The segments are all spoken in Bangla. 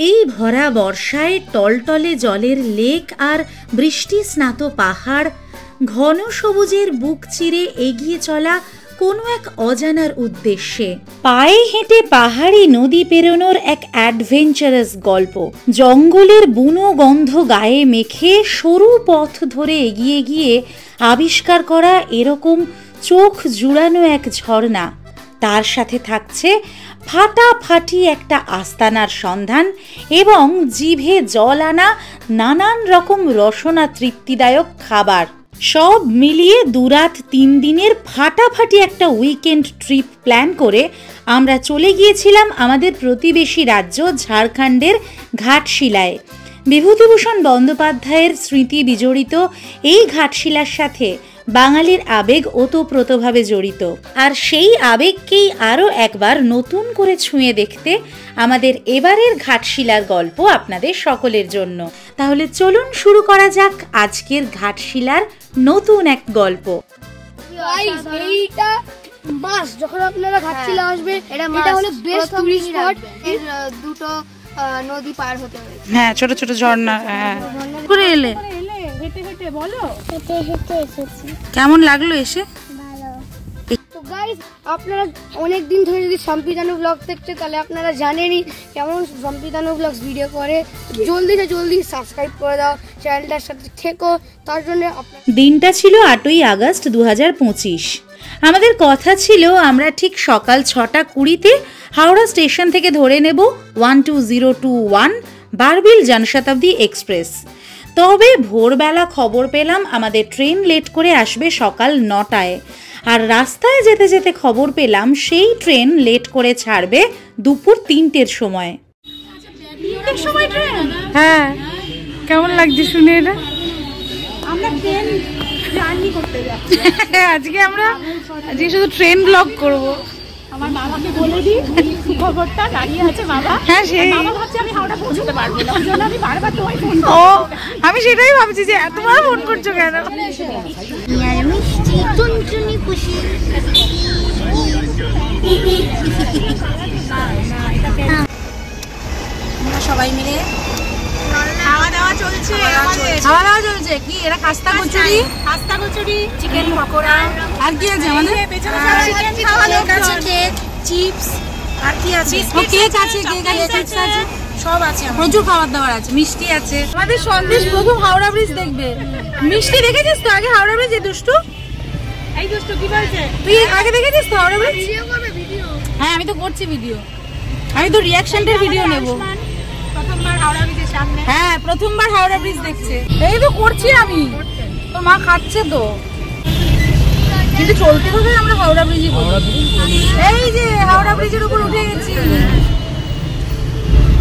এই ভরা বর্ষায় টলটলে জলের লেক আর বৃষ্টি স্নাত পাহাড়, ঘন সবুজের বুক চিরে এগিয়ে চলা কোনো এক অজানার উদ্দেশ্যে, পায়ে হেঁটে পাহাড়ি নদী পেরোনোর এক অ্যাডভেঞ্চারাস গল্প। জঙ্গলের বুনো গন্ধ গায়ে মেখে সরু পথ ধরে এগিয়ে গিয়ে আবিষ্কার করা এরকম চোখ জুড়ানো এক ঝর্ণা। তার সাথে থাকছে ফাটাফাটি একটা আস্তানার সন্ধান এবং জিভে জল আনা নানান রকম রসনা তৃপ্তিদায়ক খাবার। সব মিলিয়ে 2 রাত 3 দিনের ফাটাফাটি একটা উইকেন্ড ট্রিপ প্ল্যান করে আমরা চলে গিয়েছিলাম আমাদের প্রতিবেশী রাজ্য ঝাড়খণ্ডের ঘাটশিলায়। বিভূতিভূষণ বন্দ্যোপাধ্যায়ের স্মৃতি বিজড়িত এই ঘাটশিলার সাথে বাঙালির আবেগ ওতপ্রোতভাবে জড়িত, আর সেই আবেগকেই আরও একবার নতুন করে ছুঁয়ে দেখতে আমাদের এবারের ঘাটশিলার গল্প আপনাদের সকলের জন্য। তাহলে চলুন শুরু করা যাক আজকের ঘাটশিলার নতুন এক গল্প। এইটা মাস যখন আপনারা ঘাটশিলা আসবে, এটা হলো বেস্ট টুরিস্ট স্পট। এর দুটো নদী পার হতে হবে। হ্যাঁ, ছোট ছোট ঝর্ণা। হ্যাঁ, করে এলে হেঁটে হেঁটে বলো, হেঁটে হেঁটে এসেছি। কেমন লাগলো এসে? ভালো। তো গাইস, আপনারা অনেক দিন ধরে যদি সম্পিদানু ব্লগ দেখতে, তাহলে আপনারা জানেনই কেমন সম্পিদানু ব্লগস ভিডিও করে। জলদি সাবস্ক্রাইব করে দাও, চ্যানেলটার সাথে থেকো। তার জন্য দিনটা ছিল 8ই আগস্ট 2025। আমাদের কথা ছিল আমরা ঠিক সকাল 6:20 হাওড়া স্টেশন থেকে ধরে নেব 12021 বারবিল জনশতাব্দী এক্সপ্রেস। তবে ভোরবেলা খবর পেলাম আমাদের ট্রেন লেট করে আসবে সকাল 9টায়, আর রাস্তায় যেতে যেতে খবর পেলাম সেই ট্রেন লেট করে ছাড়বে দুপুর 3টের সময়। হ্যাঁ, কেমন লাগছে শুনে এটা? আমরা ট্রেন জার্নি করতে যাচ্ছি আজকে শুধু ট্রেন ব্লগ করব। আমার বাবাকে বলে দিই খবরটা, দাঁড়িয়ে আছে বাবা। হ্যাঁ, সেই বাবা ভাবছে আমি হাওড়া পৌঁছতে পারবো না, ওই জন্য আমি বারবার তোমায় ফোন করছি। ও, আমি সেটাই ভাবছি যে এতবার ফোন করছো কেন? মিষ্টি টুনটুনি খুশি। আমরা সবাই মিলে খাওয়া দাওয়া চলছে। কি এরা? খাস্তা কচুরি, চিকেন পকোড়া, আর কি আছে আমাদের? কেক, চিপস, আর কি আছে? কেক আছে, সব আছে। প্রচুর খাবার দাবার আছে, মিষ্টি আছে। আমাদের সন্দেশ প্রথম হাওড়া ব্রিজ দেখবে। মিষ্টি দেখেছিস তো আগে হাওড়া ব্রিজ? দুষ্টু, এই দুষ্টু কি বলছে? তুই আগে দেখেছিস তো হাওড়া ব্রিজ? হ্যাঁ, আমি তো করছি ভিডিও। আমি তো রিয়াকশনটার ভিডিও নেব। প্রথমবার হাওড়া ব্রিজের সামনে। হ্যাঁ, প্রথমবার হাওড়া ব্রিজ দেখছে। এই তো করছি আমি। তোর মা খাচ্ছে তো, কিন্তু চলতে হবে। আমরা হাওড়া ব্রিজই করছি। এই যে হাওড়া ব্রিজের উপর উঠে গেছি।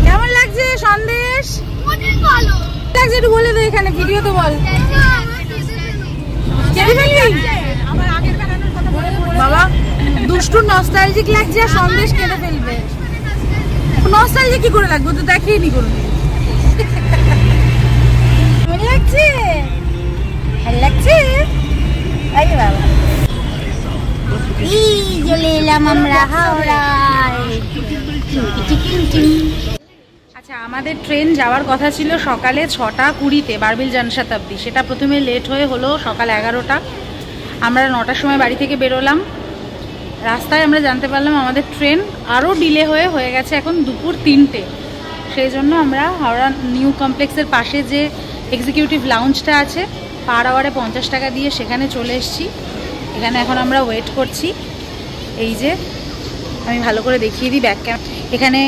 কেমন লাগছে সন্দেশ? অনেক ভালো লাগছে, একটু বলে দে এখানে ভিডিও তো বল। আমার আগের বেড়ানোর কথা বলে বাবা, দুষ্টুর নস্টালজিক লাগছে আর সন্দেশ কেটে ফেলবে। নস্টালজিক কি করে লাগবে? তো দেখিয়ে নি কোনো। মনে লাগছে, ভালো লাগছে। এই বাবা, এই চলে এলাম আমরা হাওড়ায়। আচ্ছা, আমাদের ট্রেন যাওয়ার কথা ছিল সকালে 6:20 বারবিল জনশতাব্দী। সেটা প্রথমে লেট হলো সকাল 11টা। আমরা 9টার সময় বাড়ি থেকে বেরোলাম। রাস্তায় আমরা জানতে পারলাম আমাদের ট্রেন আরও ডিলে হয়ে গেছে এখন দুপুর 3টে। সেই জন্য আমরা হাওড়া নিউ কমপ্লেক্সের পাশে যে এক্সিকিউটিভ লাউঞ্জটা আছে, পার আওয়ারে 50 টাকা দিয়ে সেখানে চলে এসেছি। এখানে এখন আমরা ওয়েট করছি। এই যে আমি ভালো করে দেখিয়ে দিই ব্যাক ক্যাম্প। এখানে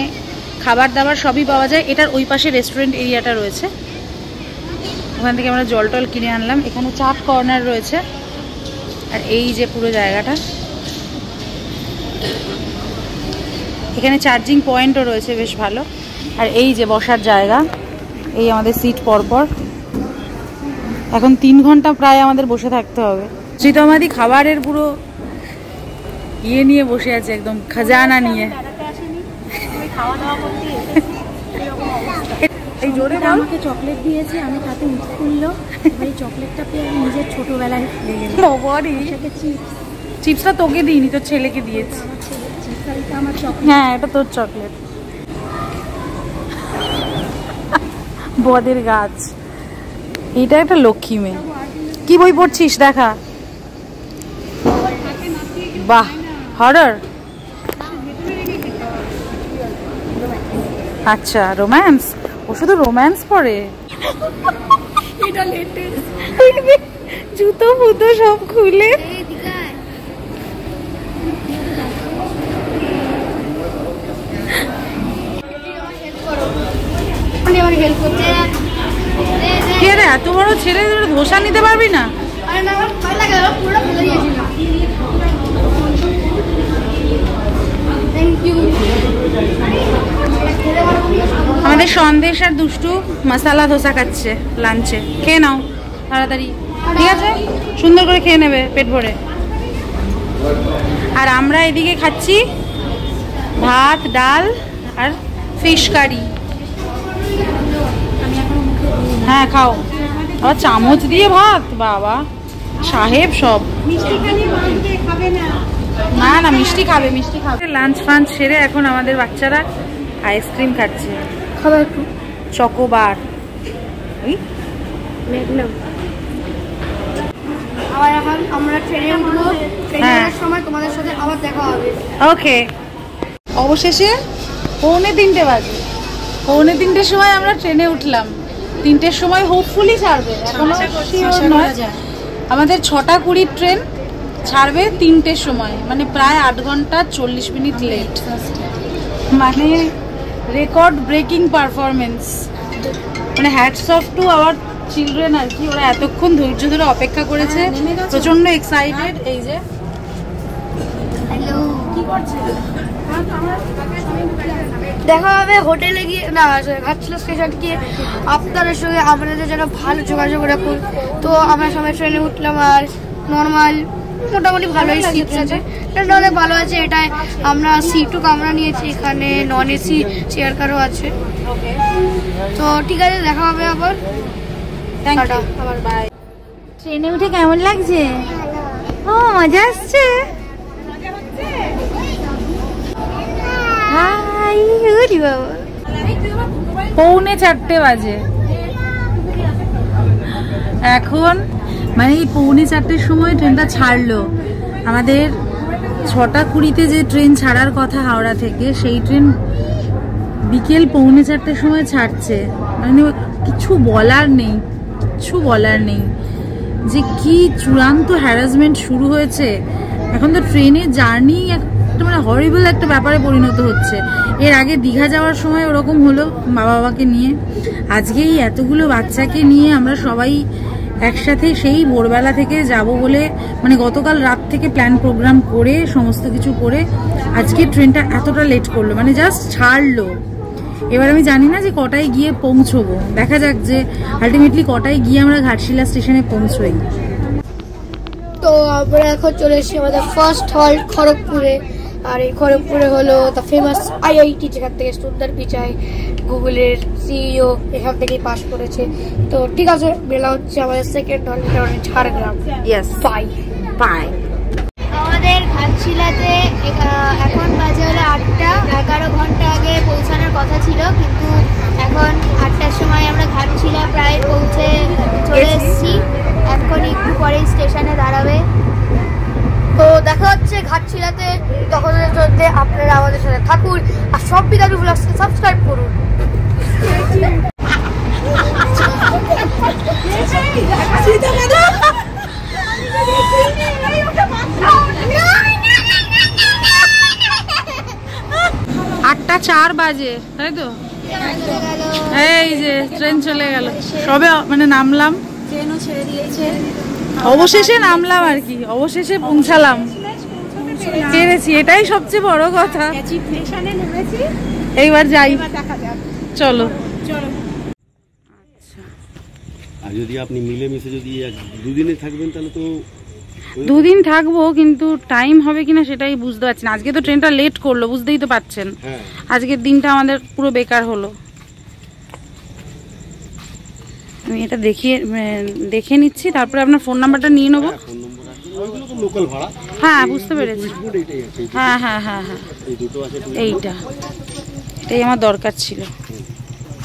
খাবার দাবার সবই পাওয়া যায়। এটার ওই পাশে রেস্টুরেন্ট এরিয়াটা রয়েছে, ওখান থেকে আমরা জল টল কিনে আনলাম। এখানে চাট কর্নার রয়েছে, আর এই যে পুরো জায়গাটা। এখানে চার্জিং পয়েন্টও রয়েছে বেশ ভালো। আর এই যে বসার জায়গা, এই আমাদের সিট পরপর। এখন 3 ঘন্টা প্রায় আমাদের বসে থাকতে হবে। শ্রীতমাদি খাবারের পুরো ইয়ে নিয়ে বসে আছে, একদম খাজানা নিয়ে। এই জোরে আমাকে চকলেট দিয়েছে, আমি তাতে উৎফুল্ল। এই চকলেটটা পেয়ে আমি নিজের ছোটবেলায় ফিরে গেলাম। চিপসটা তোকে দিইনি, তোর ছেলেকে দিয়েছি। হ্যাঁ এটা তোর চকলেট। বদের গাছ, এটা একটা লক্ষ্মী মেয়ে। কি বই পড়ছিস দেখা? বাহ, হরর। আচ্ছা, রোম্যান্স। ও শুধু রোম্যান্স পড়ে? জুতো ফুতো সব খুলে। কে রে, এত বড় ছেলে ধোসা নিতে পারবি না? আমাদের সন্দেশ আর দুষ্টু মশালা ধোসা খাচ্ছে লাঞ্চে। খেয়ে নাও তাড়াতাড়ি, ঠিক আছে? সুন্দর করে খেয়ে নেবে পেট ভরে। আর আমরা এদিকে খাচ্ছি ভাত, ডাল আর ফিশ কারি। হ্যাঁ খাও। আবার চামচ দিয়ে ভাত, বাবা সাহেব সব। না না, মিষ্টি খাবে, মিষ্টি খাবে। লাঞ্চ ফাঞ্চ সেরে এখন আমাদের বাচ্চারা আইসক্রিম খাচ্ছে। খাবার একটু চকোবার। আবার এখন আমরা ট্রেনে উঠবো, ট্রেনের সময় তোমাদের সাথে আবার দেখা হবে। ওকে। অবশেষে 2:45 বাজে। 2:45 সময় আমরা ট্রেনে উঠলাম। 3টের সময় হোপফুলি ছাড়বে, এখনো শিওর নয়। আমাদের 6:20 ট্রেন ছাড়বে 3টের সময়, মানে প্রায় 8 ঘন্টা 40 মিনিট লেট। মানে রেকর্ড ব্রেকিং পারফরমেন্স। মানে hats off to our children আর কি। ওরা এতক্ষণ ধৈর্য ধরে অপেক্ষা করেছে, প্রচন্ড এক্সাইটেড। এই যে কি করছে, দেখা হবে হোটেলে গিয়ে, না ঘাটশিলা স্টেশন গিয়ে। আপনাদের সঙ্গে আমাদের যেন ভালো যোগাযোগ রাখুন। তো আমরা সবাই ট্রেনে উঠলাম আর নর্মাল মোটামুটি ভালোই সিট আছে, ট্রেনটা অনেক ভালো আছে। এটাই আমরা সিটও কামরা নিয়েছি, এখানে নন এসি চেয়ার কারও আছে। তো ঠিক আছে, দেখা হবে আবার। আবার বাই। ট্রেনে উঠে কেমন লাগছে? ও মজা আসছে। হাই, ওরে বাবা। 3:45 বাজে এখন। মানে এই 3:45 সময় ট্রেনটা ছাড়লো। আমাদের 6:20 যে ট্রেন ছাড়ার কথা হাওড়া থেকে, সেই ট্রেন বিকেল 3:45 সময় ছাড়ছে। মানে কিছু বলার নেই, কিছু বলার নেই যে কি চূড়ান্ত হ্যারাসমেন্ট শুরু হয়েছে। এখন তো ট্রেনের জার্নি একটা মানে হরিবল একটা ব্যাপারে পরিণত হচ্ছে। এর আগে দীঘা যাওয়ার সময় ওরকম হলো বাবাকে নিয়ে। আজকে এই এতগুলো বাচ্চাকে নিয়ে আমরা সবাই একসাথে সেই ভোরবেলা থেকে যাব বলে, মানে গতকাল রাত থেকে প্ল্যান প্রোগ্রাম করে সমস্ত কিছু করে আজকে ট্রেনটা এতটা লেট করলো, মানে জাস্ট ছাড়লো। এবার আমি জানি না যে কটায় গিয়ে পৌঁছবো, দেখা যাক যে আলটিমেটলি কটায় গিয়ে আমরা ঘাটশিলা স্টেশনে পৌঁছই। তো আমরা এখন চলে এসেছি আমাদের ফার্স্ট হল্ট খড়গপুরে। আর এই খড়গপুরে হলো দ্য ফেমাস IIT, যেখান থেকে সুন্দর পিচাই গুগলের সিইও এখান থেকেই পাস করেছে। তো ঠিক আছে, বেলা হচ্ছে আমাদের সেকেন্ড হল্ট, এটা মানে ঝাড়গ্রাম। Bye bye. আমাদের ঘাটশিলাতে এখন বাজে হলো 8টা। 11 ঘন্টা আগে পৌঁছানোর কথা ছিল, কিন্তু এখন 8টার সময় আমরা ঘাটশিলা প্রায় পৌঁছে চলে এসেছি। এখন একটু পরেই স্টেশনে দাঁড়াবে। তো দেখা হচ্ছে ঘাটশিলাতে। তখন চলতে আপনারা আমাদের সাথে থাকুন আর সম্পিদানু ব্লগসকে সাবস্ক্রাইব করুন। আটটা 4 বাজে, তাই তো? এই যে ট্রেন চলে গেল, সবে মানে নামলাম, ট্রেনও ছেড়ে দিয়েছে। অবশেষে নামলাম আর কি, অবশেষে পৌঁছালাম, পেরেছি, এটাই সবচেয়ে বড় কথা। এইবার যাই, চলো। আর যদি আপনি মিলেমিশে যদি 2 দিনে থাকবেন তাহলে তো 2 দিন থাকবো, কিন্তু টাইম হবে কিনা সেটাই বুঝতে পারছি না। আজকে তো ট্রেনটা লেট করলো, বুঝতেই তো পাচ্ছেন। আজকের দিনটা আমাদের পুরো বেকার হলো। আমি এটা দেখে নিচ্ছি, তারপরে আপনার ফোন নাম্বারটা নিয়ে নেবো। ওইগুলো তো লোকাল ভাড়া। হ্যাঁ বুঝতে পেরেছি। টুরিস্ট বোট এইটাই আছে। হ্যাঁ হ্যাঁ হ্যাঁ হ্যাঁ, এই দুটো আছে। এইটা এটাই আমার দরকার ছিল।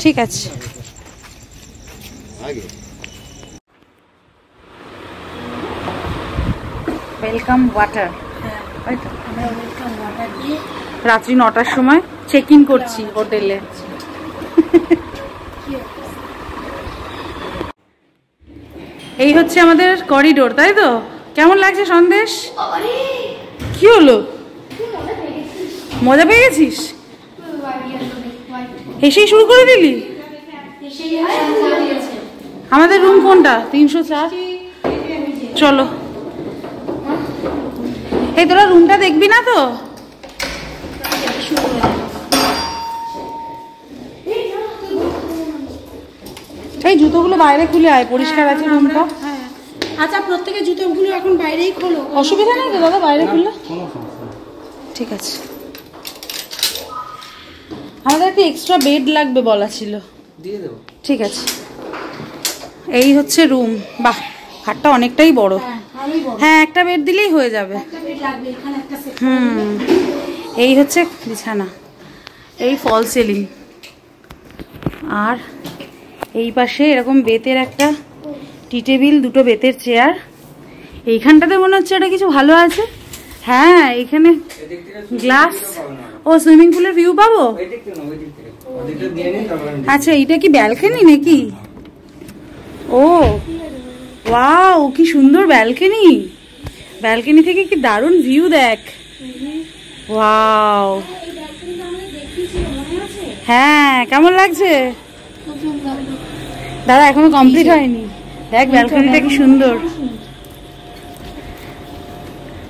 ঠিক আছে। আগে ওয়েলকাম ওয়াটার। রাত্রি 9টার সময় চেক ইন করছি হোটেলে। এই হচ্ছে আমাদের করিডোর, তাই তো? কেমন লাগছে সন্দেশ? কি হলো, মজা পেয়ে গেছিস? এসেই শুরু করে দিলি? আমাদের রুম কোনটা? 304। চলো। এই তোরা রুমটা দেখবি না তো? এই জুতোগুলো বাইরে খুলে আয়, পরিষ্কার আছে রুমটা। আচ্ছা প্রত্যেকের জুতোগুলো এখন বাইরেই খোলো, অসুবিধা নেই তো দাদা বাইরে খুললে? ঠিক আছে। আমাদের একটা এক্সট্রা বেড লাগবে বলা ছিল, দিয়ে দেবো। ঠিক আছে। এই হচ্ছে রুম। বাহ, খাটটা অনেকটাই বড়। হ্যাঁ একটা বেড দিলেই হয়ে যাবে। এই হচ্ছে বিছানা, এই ফল সিলিং, আর এই পাশে এরকম বেতের একটা টি টেবিল, দুটো বেতের চেয়ার। এইখানটাতে মনে হচ্ছে এটা কিছু ভালো আছে। হ্যাঁ এখানে গ্লাস। ও সুইমিং পুলের ভিউ পাবো। আচ্ছা এইটা কি ব্যালকনি নাকি? ও ওয়াও, কি সুন্দর ব্যালকনি। ব্যালকনি থেকে কি দারুণ ভিউ দেখ। ওয়াও, হ্যাঁ কেমন লাগছে দাদা? এখনো কমপ্লিট হয়নি। দেখ ব্যালকনিটা কি সুন্দর,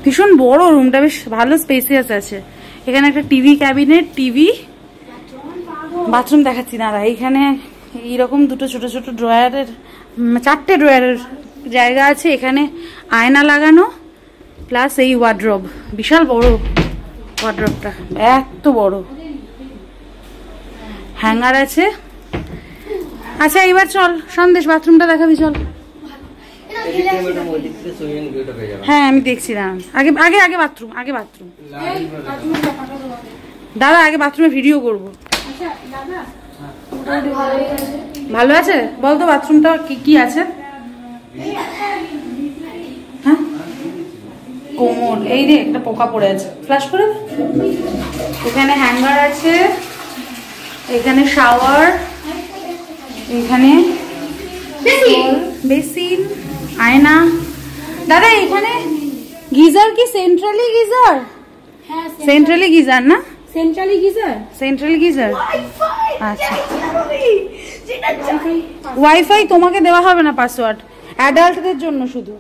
ভীষণ বড় রুমটা, বেশ ভালো স্পেসিয়াস আছে। এখানে একটা টিভি ক্যাবিনেট, টিভি, বাথরুম দেখাচ্ছি না। এইখানে এইরকম দুটো ছোট ছোট ড্রয়ারের, 4টে ড্রয়ারের জায়গা আছে। এখানে আয়না লাগানো, প্লাস এই ওয়ার্ড্রব, বিশাল বড় ওয়ার্ড্রবটা, এত বড়। হ্যাঙ্গার আছে। আচ্ছা এবার চল সন্দেশ, বাথরুমটা দেখাবি চল। হ্যাঁ আমি দেখছি না, আগে আগে আগে বাথরুম, আগে বাথরুম। দাদা আগে বাথরুমে ভিডিও করবো। ভালো আছে বল তো বাথরুমটা কি কি আছে? হ্যাঁ কোমর, এই রে একটা পোকা পড়ে আছে, ফ্ল্যাশ করে। এখানে হ্যাঙ্গার আছে, এখানে শাওয়ার, এখানে বেসিন, আয়না। দাদা এখানে গিজার কি সেন্ট্রালি গিজার? সেন্ট্রালি গিজার না? Centrally geyser, central geyser. আচ্ছা ওয়াইফাই তোমাকে দেওয়া হবে না, পাসওয়ার্ড অ্যাডাল্টদের জন্য শুধু।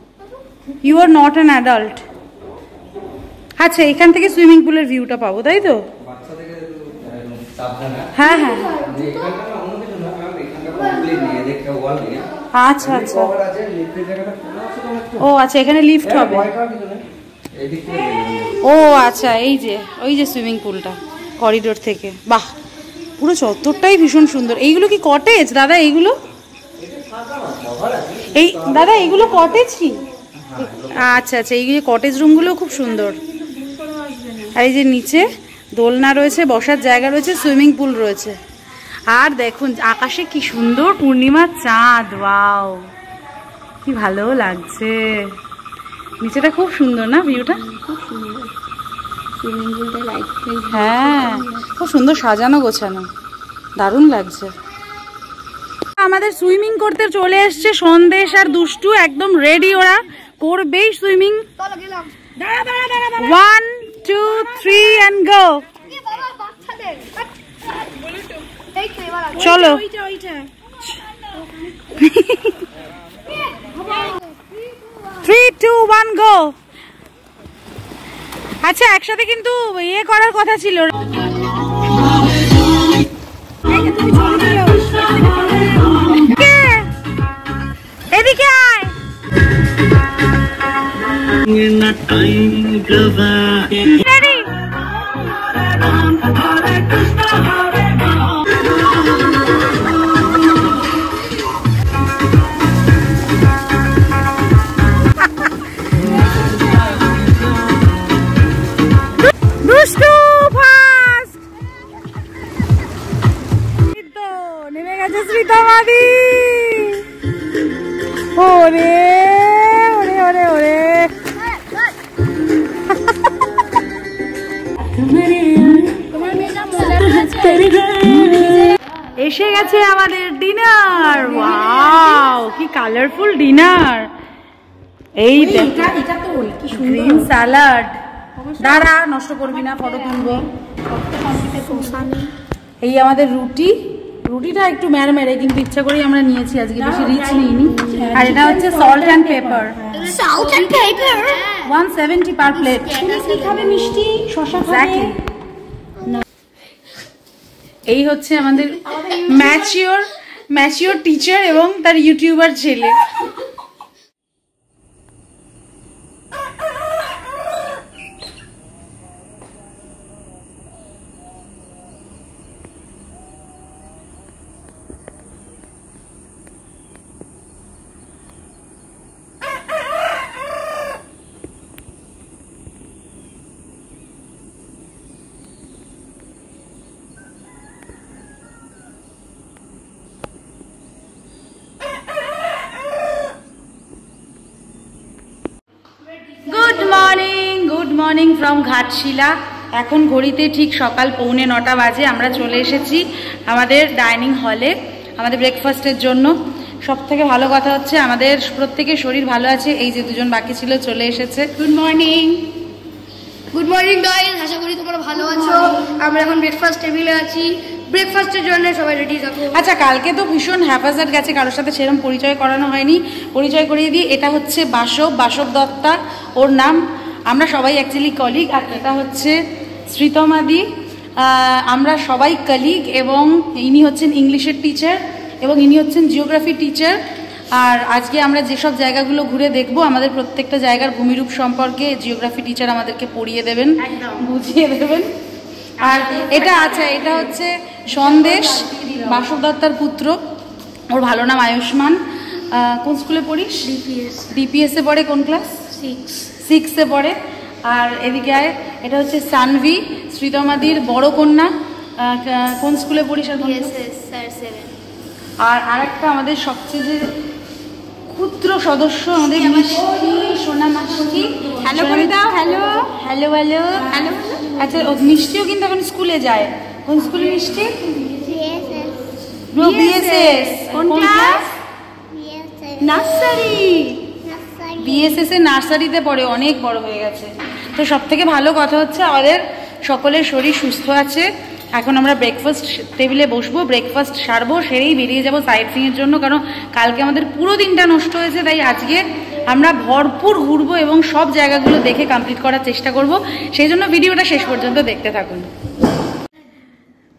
You are not an adult. আচ্ছা এখান থেকে সুইমিং পুলের ভিউটা পাবো তাই তো? হ্যাঁ হ্যাঁ আচ্ছা আচ্ছা। ও আচ্ছা এখানে লিফট হবে। ও আচ্ছা এই যে ওই যে সুইমিং পুলটা করিডোর থেকে। বাহ, পুরো চত্বরটাই ভীষণ সুন্দর। এইগুলো কি কটেজ দাদা? এইগুলো এই দাদা এইগুলো কটেজ কি? আচ্ছা আচ্ছা, এইগুলো কটেজ রুমগুলো খুব সুন্দর। আর এই যে নিচে দোলনা রয়েছে, বসার জায়গা রয়েছে, সুইমিং পুল রয়েছে। আর দেখুন আকাশে কি সুন্দর পূর্ণিমার চাঁদ। ওয়াও কি ভালো লাগছে, নিচেটা খুব সুন্দর না ভিউটা? হ্যাঁ খুব সুন্দর সাজানো গোছানো, দারুণ লাগছে। আমাদের সুইমিং করতে চলে এসছে সন্দেশ আর দুষ্টু, একদম রেডি, ওরা করবেই সুইমিং। 1 2 3 and go। চলো 3 2 1 go। আচ্ছা একসাথে কিন্তু ইয়ে করার কথা ছিল। এদিকে আয়। Ready? এসে গেছে আমাদের ডিনার। ওয়াও কি কালারফুল ডিনার। এই গ্রিন স্যালাড, দাঁড়া নষ্ট করবি না, ফটো তুলবো। এই আমাদের রুটি, রুটিটা একটু মেরে কিন্তু ইচ্ছা করেই আমরা নিয়েছি আজকে, বেশি রিচ নিইনি। আর এটা হচ্ছে salt and paper, 170 per plate. কি খাবে মিষ্টি? শসা খাবে। এই হচ্ছে আমাদের ম্যাচিওর টিচার এবং তার ইউটিউবার ছেলে। Good morning from Ghatshila. এখন ঘড়িতে ঠিক সকাল 8:45 বাজে। আমরা চলে এসেছি আমাদের ডাইনিং হলে আমাদের ব্রেকফাস্টের জন্য। সব থেকে ভালো কথা হচ্ছে আমাদের প্রত্যেকের শরীর ভালো আছে। এই যে দুজন বাকি ছিল চলে এসেছে। গুড মর্নিং গাইস, আশা করি তোমরা ভালো আছো। আমরা এখন ব্রেকফাস্ট টেবিলে আছি, ব্রেকফাস্টের জন্য সবাই রেডি থাকো। আচ্ছা, কালকে তো ভীষণ হ্যাপাজার্ড গেছে, কারোর সাথে সেরকম পরিচয় করানো হয়নি। পরিচয় করিয়ে দিই, এটা হচ্ছে বাসব দত্তা ওর নাম। আমরা সবাই অ্যাকচুয়ালি কলিগ। আর এটা হচ্ছে শ্রীতমাদি। আমরা সবাই কলিগ এবং ইনি হচ্ছেন ইংলিশের টিচার এবং ইনি হচ্ছেন জিওগ্রাফি টিচার। আর আজকে আমরা যেসব জায়গাগুলো ঘুরে দেখব, আমাদের প্রত্যেকটা জায়গার ভূমিরূপ সম্পর্কে জিওগ্রাফি টিচার আমাদেরকে পড়িয়ে দেবেন, বুঝিয়ে দেবেন। আর এটা হচ্ছে সন্দেশ, বাসব দত্তার পুত্র। ওর ভালো নাম আয়ুষ্মান। কোন স্কুলে পড়িস? ডিপিএস এ পড়ে। কোন ক্লাস? 6 পড়ে। আর এদিকে আয়, এটা হচ্ছে সানভি, শ্রীতমাদির বড় কন্যা। কোন স্কুলে পড়িস? আর আরেকটা আমাদের সবচেয়ে যে ক্ষুদ্র সদস্য, আমাদের মিষ্টি সোনা মাসি। হ্যালো করে দাও। হ্যালো। আচ্ছা, মিষ্টিও কিন্তু এখন স্কুলে যায়। কোন স্কুলে মিষ্টি? বিএসএস। কোন ক্লাস? নার্সারি। বিএসএস এ নার্সারিতে পড়ে, অনেক বড় হয়ে গেছে। তো সব থেকে ভালো কথা হচ্ছে আমাদের সকলের শরীর সুস্থ আছে। এখন আমরা ব্রেকফাস্ট টেবিলে বসবো, ব্রেকফাস্ট সারবো, সেরেই বেরিয়ে যাবো সাইট সিং এর জন্য। কারণ কালকে আমাদের পুরো দিনটা নষ্ট হয়েছে, তাই আজকে আমরা ভরপুর ঘুরবো এবং সব জায়গাগুলো দেখে কমপ্লিট করার চেষ্টা করব। সেই জন্য ভিডিওটা শেষ পর্যন্ত দেখতে থাকুন।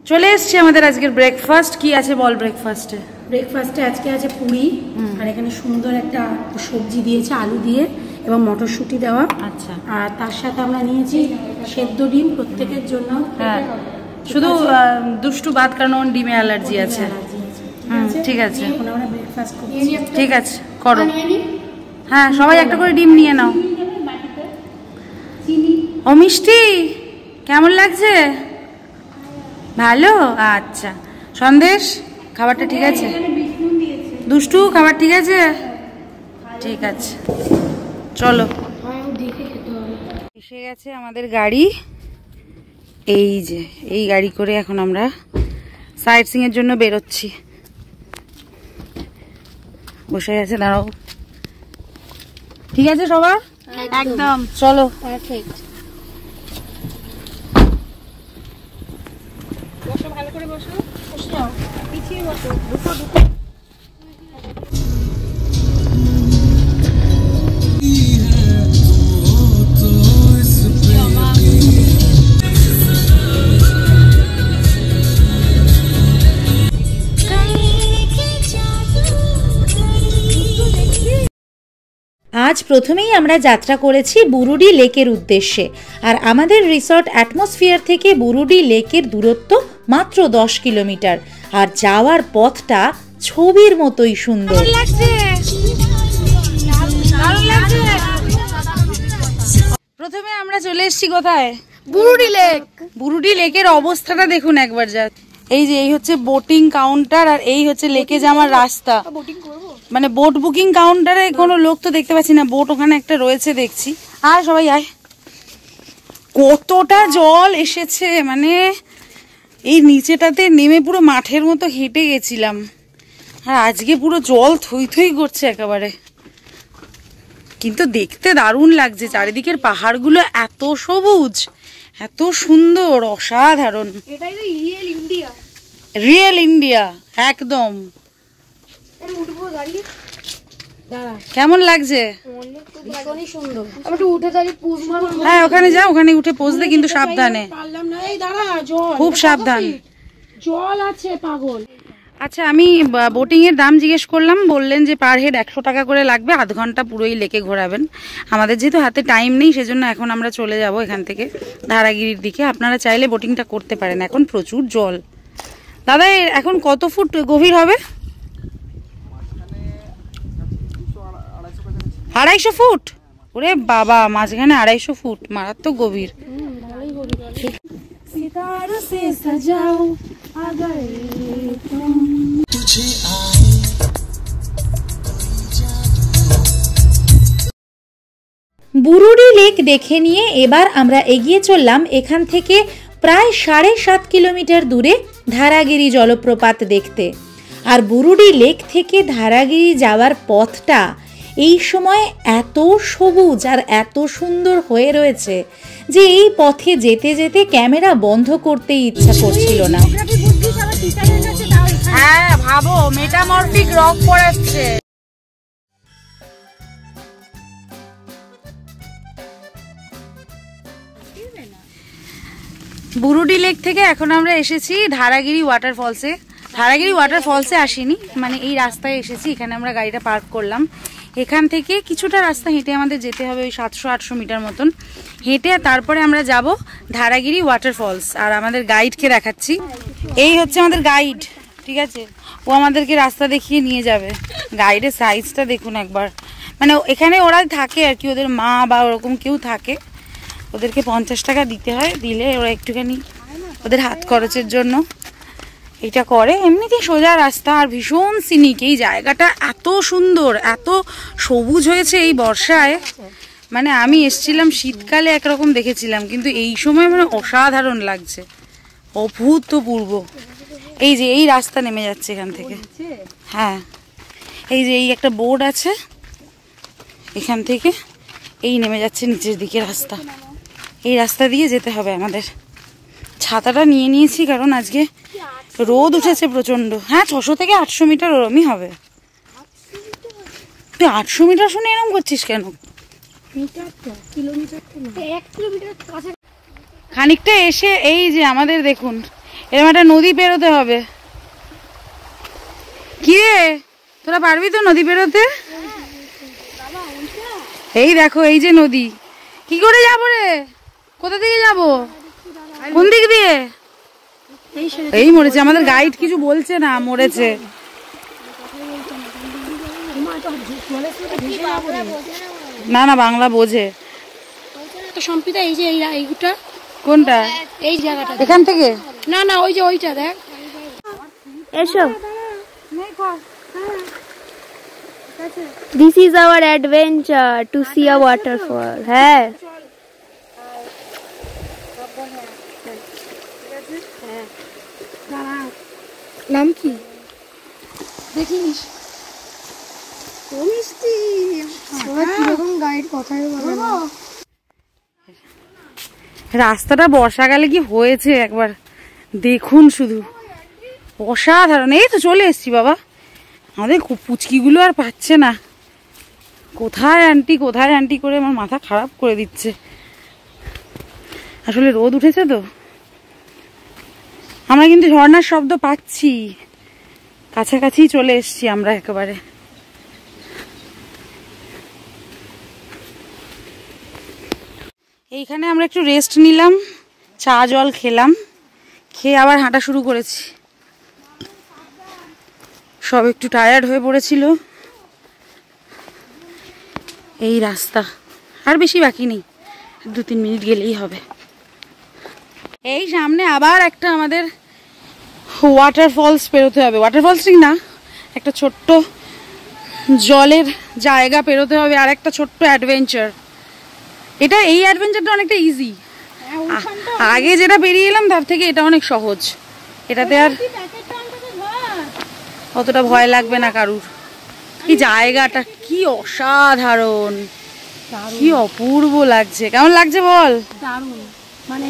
চলে এসছে আমাদের আজকের ব্রেকফাস্ট। কি আছে বল ব্রেকফাস্টে? ব্রেকফাস্টে আজকে আছে পুরি, আর এখানে সুন্দর একটা সবজি দিয়েছে আলু দিয়ে এবং মটরশুঁটি দেওয়া। আচ্ছা। আর তার সাথে আমরা নিয়েছি সেদ্ধ ডিম প্রত্যেকের জন্য। হ্যাঁ, শুধু দুষ্টু বাদ, কারণ ওর ডিমে অ্যালার্জি আছে। ঠিক আছে, এখন আমরা ব্রেকফাস্ট করছি। ঠিক আছে, করো। হ্যাঁ, সবাই একটা করে ডিম নিয়ে নাও। ও মিষ্টি, কেমন লাগছে? ভালো। আচ্ছা, সন্দেশ খাবারটা ঠিক আছে? দুষ্টু খাবার ঠিক আছে? ঠিক আছে, চলো। এসে গেছে আমাদের গাড়ি। এই যে এই গাড়ি করে এখন আমরা সাইট সিং এর জন্য বেরোচ্ছি। বসে গেছে, দাঁড়াও। ঠিক আছে সবার? একদম, চলো। বসো, ভালো করে বসো। পিছিয়ে বসো, ঢুকো। আজ প্রথমেই আমরা যাত্রা করেছি বুরুডি লেকের উদ্দেশ্যে। আর আমাদের রিসর্ট অ্যাটমসফিয়ার থেকে বুরুডি লেকের দূরত্ব মাত্র 10 কিলোমিটার। আর যাওয়ার পথটা ছবির মতোই সুন্দর। প্রথমে আমরা চলে এসেছি কোথায়? বুরুডি লেক। বুরুডি লেকের অবস্থাটা দেখুন একবার। যা এই যে এই হচ্ছে বোটিং কাউন্টার, আর এই হচ্ছে লেকে যাওয়ার রাস্তা। মানে বোট বুকিং কাউন্টারে কোনো লোক তো দেখতে পাচ্ছি না, বোট ওখানে একটা রয়েছে দেখছি। আর সবাই আয়, কতটা জল এসেছে, মানে এই নিচেটাতে নেমে পুরো মাঠের মতো হেঁটে গেছিলাম, আর আজকে পুরো জল থই থই করছে একেবারে। কিন্তু দেখতে দারুণ লাগছে, চারিদিকের পাহাড়গুলো এত সবুজ, এত সুন্দর, অসাধারণ। এটাই তো রিয়েল ইন্ডিয়া। রিয়েল ইন্ডিয়া একদম। উঠবো গাড়ি, কেমন লাগছে? ভীষণই সুন্দর। আমি একটু উঠে দাঁড়িয়ে পোজ মারবো। হ্যাঁ ওখানে যা, ওখানে উঠে পোজ দে, কিন্তু সাবধানে, পারলাম না। এই দাঁড়া, জল, খুব সাবধান। জল আছে পাগল। আচ্ছা, আমি বোটিং এর দাম জিজ্ঞেস করলাম, বললেন যে পার হেড 100 টাকা করে লাগবে, আধ ঘন্টা পুরোই লেকে ঘোরাবেন। আমাদের যেহেতু হাতে টাইম নেই, সেজন্য এখন আমরা চলে যাব এখান থেকে ধারাগিরির দিকে। আপনারা চাইলে বোটিংটা করতে পারেন, এখন প্রচুর জল। দাদা এখন কত ফুট গভীর হবে? 250 ফুট? ওরে বাবা, মাঝখানে 250 ফুট, মারাত্মক গভীর। सितारों से सजाओ अगर तुम বুরুডি লেক দেখে নিয়ে এবার আমরা এগিয়ে চললাম এখান থেকে প্রায় 7.5 কিলোমিটার দূরে ধারাগিরি জলপ্রপাত দেখতে। আর বুরুডি লেক থেকে ধারাগিরি যাওয়ার পথটা এই সময় এত সবুজ আর এত সুন্দর হয়ে রয়েছে যে এই পথে যেতে যেতে ক্যামেরা বন্ধ করতেই ইচ্ছা করছিল না। হ্যাঁ ভাবো, মেটামরফিক রক পড়াচ্ছে। বুরুডি লেক থেকে এখন আমরা এসেছি ধারাগিরি ওয়াটারফলসে। ধারাগিরি ওয়াটারফলসে আসিনি, মানে এই রাস্তায় এসেছি। এখানে আমরা গাড়িটা পার্ক করলাম। এখান থেকে কিছুটা রাস্তা হেঁটে আমাদের যেতে হবে, ওই 700-800 মিটার মতন হেঁটে, তারপরে আমরা যাব ধারাগিরি ওয়াটারফলস। আর আমাদের গাইডকে দেখাচ্ছি, এই হচ্ছে আমাদের গাইড, ঠিক আছে? ও আমাদেরকে রাস্তা দেখিয়ে নিয়ে যাবে। গাইডের সাইজটা দেখুন একবার, মানে এখানে ওরা থাকে আর কি, ওদের মা বা ওরকম কেউ থাকে, ওদেরকে 50 টাকা দিতে হয়, দিলে ওরা একটুখানি ওদের হাত খরচের জন্য এটা করে। এমনিতেই সোজা রাস্তা, আর ভীষণ সিনিক। এই জায়গাটা এত সুন্দর, এত সবুজ হয়েছে এই বর্ষায়। মানে আমি এসছিলাম শীতকালে একরকম দেখেছিলাম, কিন্তু এই সময় মানে অসাধারণ লাগছে, অভূতপূর্ব। এই যে এই রাস্তা নেমে যাচ্ছে এখান থেকে, হ্যাঁ এই যে এই একটা বোর্ড আছে, এখান থেকে এই নেমে যাচ্ছে নিচের দিকে রাস্তা। এই রাস্তা দিয়ে যেতে হবে আমাদের। ছাতাটা নিয়ে নিয়েছি কারণ আজকে রোদ উঠেছে প্রচন্ড। হ্যাঁ 600 থেকে 800 মিটার ওরমই হবে। তুই 800 মিটার শুনে এরকম করছিস কেন? খানিকটা এসে এই যে আমাদের দেখুন এরকম একটা নদী পেরোতে হবে। কি রে, তোরা পারবি তো নদী পেরোতে? এই দেখো এই যে নদী। কি করে যাবো রে? কোথা থেকে যাবো? কোন দিক দিয়ে? এই মরেছে আমাদের গাইড, কিছু বলছে না, মরেছে। না না বাংলা বোঝে। সম্পিতা এই যে এইটা কোনটা? এই জায়গাটা এখান থেকে? না না ওই যে ওইটা দেখ। এসো, this is our adventure to see a waterfall. হ্যাঁ নাম কি দেখিস? কিরকম গাইড কথাই বলে না। রাস্তাটা বর্ষাকালে কি হয়েছে একবার দেখুন শুধু, অসাধারণ। এই তো চলে এসছি বাবা, আমাদের পুচকিগুলো আর পাচ্ছে না। কোথায় আন্টি কোথায় আন্টি করে আমার মাথা খারাপ করে দিচ্ছে। আসলে রোদ উঠেছে তো। আমরা কিন্তু ঝর্ণার শব্দ পাচ্ছি, কাছাকাছি চলে এসছি আমরা একেবারে। এইখানে আমরা একটু রেস্ট নিলাম, চা জল খেলাম, খেয়ে আবার হাঁটা শুরু করেছি। সব একটু টায়ার্ড হয়ে পড়েছিল। এই রাস্তা আর বেশি বাকি নেই, 2-3 মিনিট গেলেই হবে। এই সামনে আবার একটা আমাদের ওয়াটারফলস পেরোতে হবে। ওয়াটারফলস ঠিক না, একটা ছোট্ট জলের জায়গা পেরোতে হবে, আর একটা ছোট্ট অ্যাডভেঞ্চার। এটা এই অ্যাডভেঞ্চারটা অনেকটা ইজি, আগে যেটা পেরিয়ে এলাম তার থেকে এটা অনেক সহজ। এটাতে আর অতটা ভয় লাগবে না কারুর। এই জায়গাটা কি অসাধারণ, কি অপূর্ব লাগছে। কেমন লাগছে বল? দারুণ, মানে